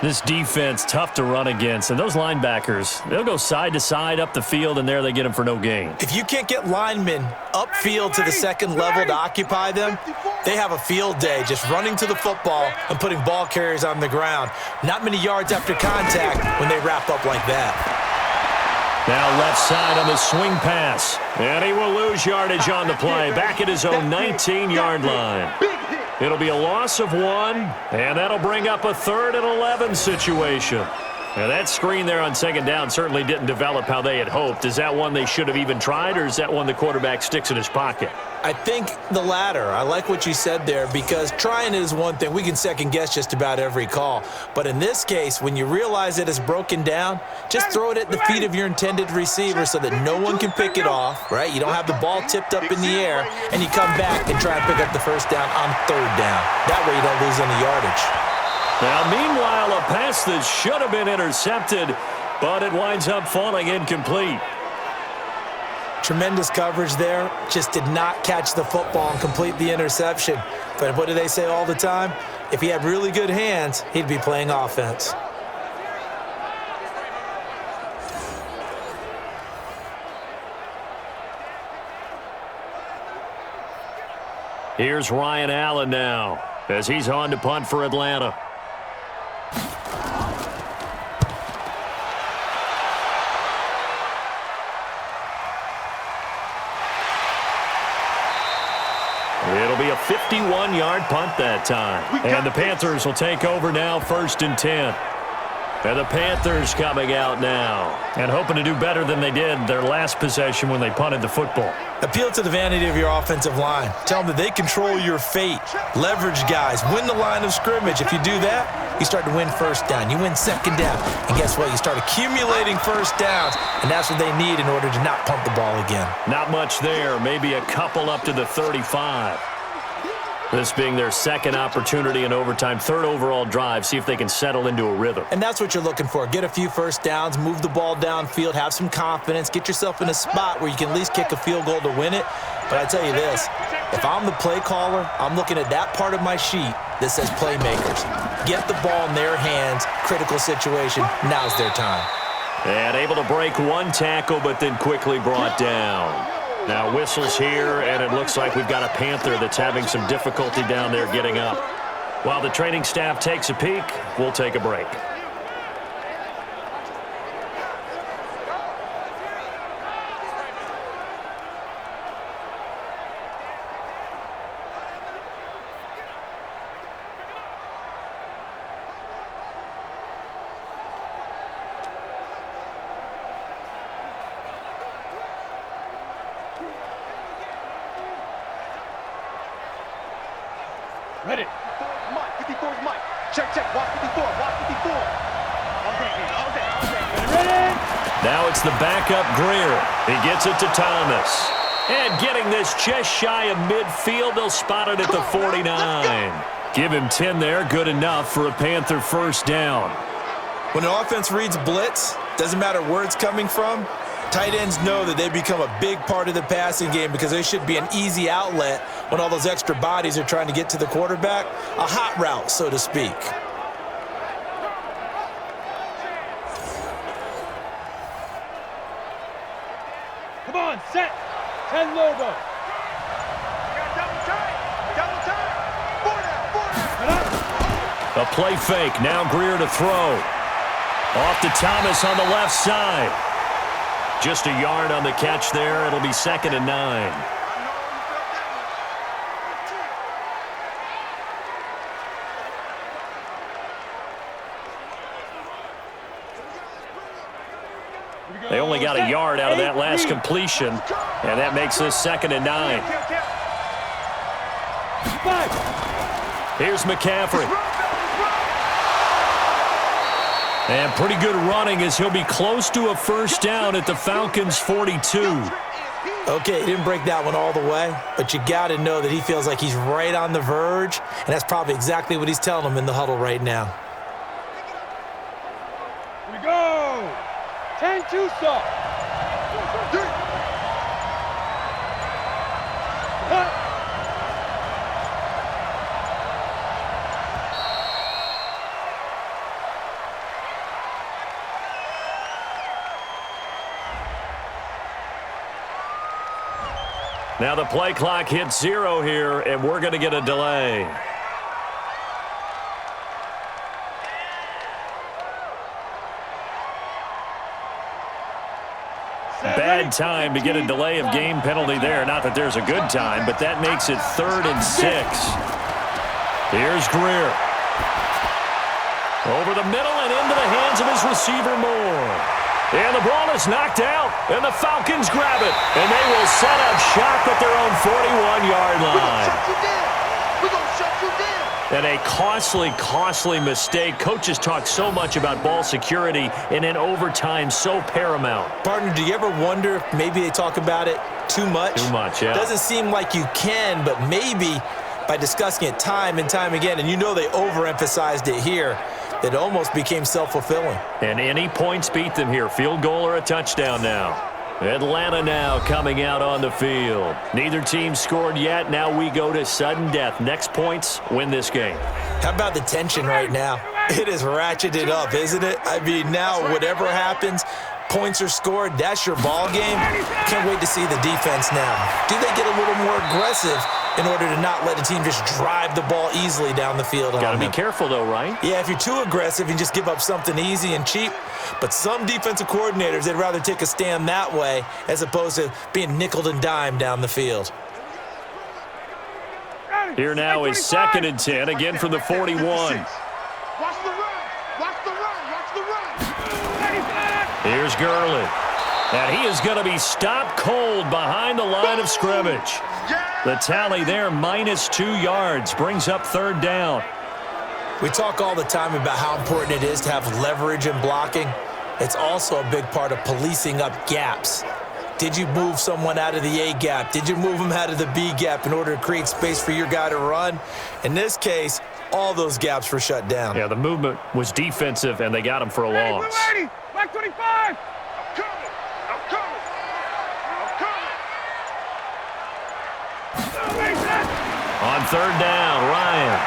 This defense, tough to run against. And those linebackers, they'll go side to side up the field, and there they get them for no gain. If you can't get linemen upfield to the second level to occupy them, they have a field day just running to the football and putting ball carriers on the ground. Not many yards after contact when they wrap up like that. Now left side on the swing pass. And he will lose yardage on the play. Back at his own 19-yard line. It'll be a loss of 1, and that'll bring up a 3rd and 11 situation. Now, that screen there on second down certainly didn't develop how they had hoped. Is that one they should have even tried, or is that one the quarterback sticks in his pocket? I think the latter. I like what you said there, because trying it is one thing. We can second-guess just about every call. But in this case, when you realize it is broken down, just throw it at the feet of your intended receiver so that no one can pick it off, right? You don't have the ball tipped up in the air, and you come back and try and pick up the first down on 3rd down. That way you don't lose any yardage. Now, meanwhile, a pass that should have been intercepted, but it winds up falling incomplete. Tremendous coverage there. Just did not catch the football and complete the interception. But what do they say all the time? If he had really good hands, he'd be playing offense. Here's Ryan Allen now as he's on to punt for Atlanta. It'll be a 51-yard punt that time. And the Panthers will take over now, 1st and 10. And the Panthers coming out now and hoping to do better than they did their last possession when they punted the football. Appeal to the vanity of your offensive line. Tell them that they control your fate. Leverage guys. Win the line of scrimmage. If you do that, you start to win 1st down. You win 2nd down. And guess what? You start accumulating 1st downs. And that's what they need in order to not pump the ball again. Not much there. Maybe a couple up to the 35. This being their 2nd opportunity in overtime, 3rd overall drive. See if they can settle into a rhythm. And that's what you're looking for. Get a few 1st downs, move the ball downfield, have some confidence, get yourself in a spot where you can at least kick a field goal to win it. But I tell you this, if I'm the play caller, I'm looking at that part of my sheet that says playmakers. Get the ball in their hands, critical situation, now's their time. And able to break 1 tackle, but then quickly brought down. Now whistles here, and it looks like we've got a Panther that's having some difficulty down there getting up. While the training staff takes a peek, we'll take a break. Ready. Mike, 54 is Mike. Check, watch 54, watch 54. All day. Ready? Now it's the backup Greer. He gets it to Thomas. And getting this just shy of midfield, they'll spot it at the 49. Give him 10 there, good enough for a Panther 1st down. When an offense reads blitz, doesn't matter where it's coming from, tight ends know that they become a big part of the passing game because they should be an easy outlet when all those extra bodies are trying to get to the quarterback. A hot route, so to speak. Come on, set. 10 Lobo. Double time. 4 down. A play fake. Now Greer to throw. Off to Thomas on the left side. Just a yard on the catch there. It'll be 2nd and 9. They only got a yard out of that last completion, and that makes this 2nd and 9. Here's McCaffrey. And pretty good running as he'll be close to a 1st down at the Falcons' 42. Okay, he didn't break that one all the way, but you got to know that he feels like he's right on the verge, and that's probably exactly what he's telling them in the huddle right now. Here we go. 10-2 stop. Now the play clock hits 0 here, and we're going to get a delay. bad time to get a delay of game penalty there. Not that there's a good time, but that makes it 3rd and 6. Here's Greer. Over the middle and into the hands of his receiver Moore. And the ball is knocked out, and the Falcons grab it. And they will set up shop at their own 41-yard line. We're going to shut you down. And a costly mistake. Coaches talk so much about ball security, and in overtime, so paramount. Partner, do you ever wonder if maybe they talk about it too much? Too much, yeah. Doesn't seem like you can, but maybe by discussing it time and time again, and you know they overemphasized it here, it almost became self-fulfilling. And any points beat them here. Field goal or a touchdown now. Atlanta now coming out on the field. Neither team scored yet. Now we go to sudden death. Next points win this game. How about the tension right now? It is ratcheted up, isn't it? I mean, now whatever happens, points are scored, that's your ball game. Can't wait to see the defense now. Do they get a little more aggressive in order to not let the team just drive the ball easily down the field? Got to be careful, though, right? Yeah, if you're too aggressive and just give up something easy and cheap. But some defensive coordinators, they'd rather take a stand that way as opposed to being nickeled and dimed down the field. Here now is 2nd and 10, again from the 41. Watch the run. Watch the run. Watch the run. Here's Gurley. And he is going to be stopped cold behind the line of scrimmage. The tally there, -2 yards, brings up 3rd down. We talk all the time about how important it is to have leverage in blocking. It's also a big part of policing up gaps. Did you move someone out of the A gap? Did you move them out of the B gap in order to create space for your guy to run? In this case, all those gaps were shut down. Yeah, the movement was defensive, and they got him for a loss. Black 25. I'm coming. I'm coming. I'm coming. On 3rd down, Ryan.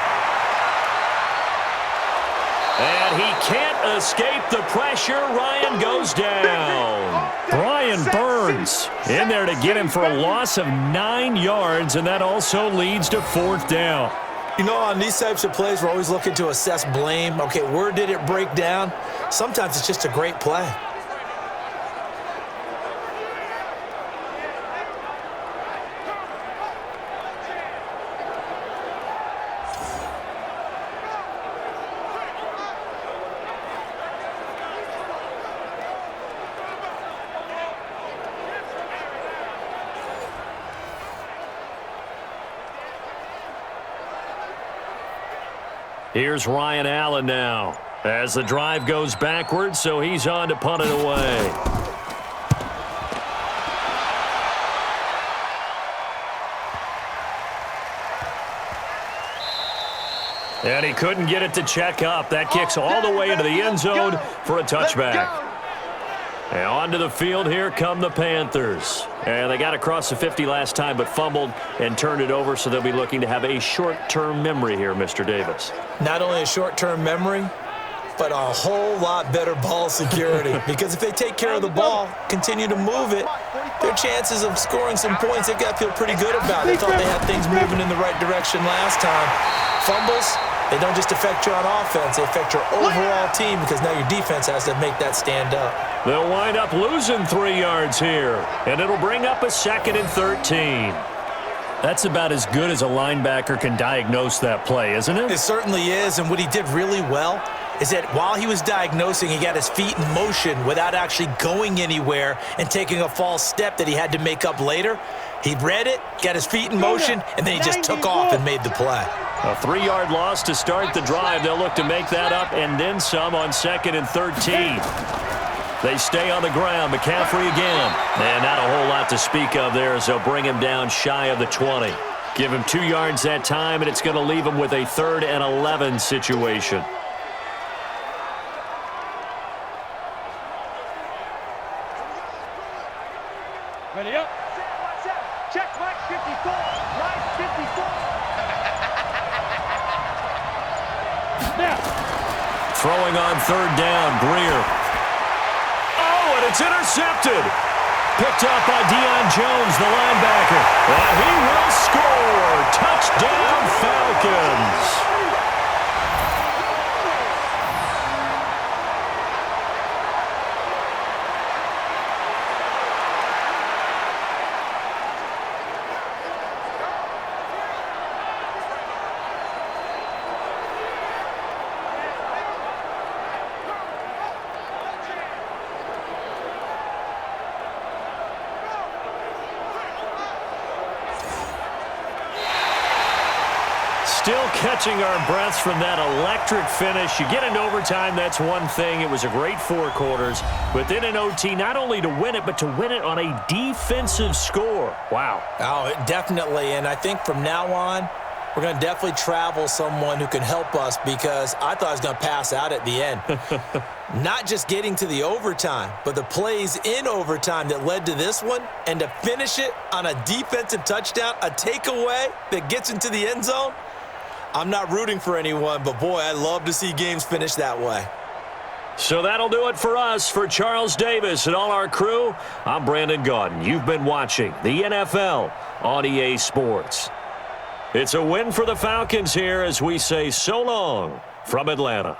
And he can't escape the pressure. Ryan goes down. Brian Burns in there to get him for a loss of 9 yards, and that also leads to 4th down. You know, on these types of plays, we're always looking to assess blame. Okay, where did it break down? Sometimes it's just a great play. Here's Ryan Allen now as the drive goes backwards, so he's on to punt it away. And he couldn't get it to check up. That kicks all the way into the end zone for a touchback. And onto the field, here come the Panthers. And they got across the 50 last time, but fumbled and turned it over, so they'll be looking to have a short-term memory here, Mr. Davis. Not only a short-term memory, but a whole lot better ball security. Because if they take care of the ball, continue to move it, their chances of scoring some points, they've got to feel pretty good about it. They thought they had things moving in the right direction last time. Fumbles, they don't just affect you on offense, they affect your overall team because now your defense has to make that stand up. They'll wind up losing 3 yards here, and it'll bring up a 2nd and 13. That's about as good as a linebacker can diagnose that play, isn't it? It certainly is, and what he did really well is that while he was diagnosing, he got his feet in motion without actually going anywhere and taking a false step that he had to make up later. He read it, got his feet in motion, and then he just took off and made the play. A 3-yard loss to start the drive. They'll look to make that up and then some on 2nd and 13. They stay on the ground. McCaffrey again. And not a whole lot to speak of there as they'll bring him down shy of the 20. Give him 2 yards that time, and it's going to leave him with a 3rd and 11 situation. Ready up. Check right 54. Right 54. Now. Throwing on 3rd down, Greer. Oh, and it's intercepted. Picked up by Deion Jones, the linebacker. And he will score. Touchdown, Falcons. catching our breaths from that electric finish. You get into overtime, that's one thing. It was a great 4 quarters. But then in OT, not only to win it, but to win it on a defensive score. Wow. Oh, definitely. And I think from now on, we're going to definitely travel someone who can help us, because I thought I was going to pass out at the end. Not just getting to the overtime, but the plays in overtime that led to this one, and to finish it on a defensive touchdown, a takeaway that gets into the end zone. I'm not rooting for anyone, but boy, I love to see games finish that way. So that'll do it for us. For Charles Davis and all our crew, I'm Brandon Gaudin. You've been watching the NFL on EA Sports. It's a win for the Falcons here as we say so long from Atlanta.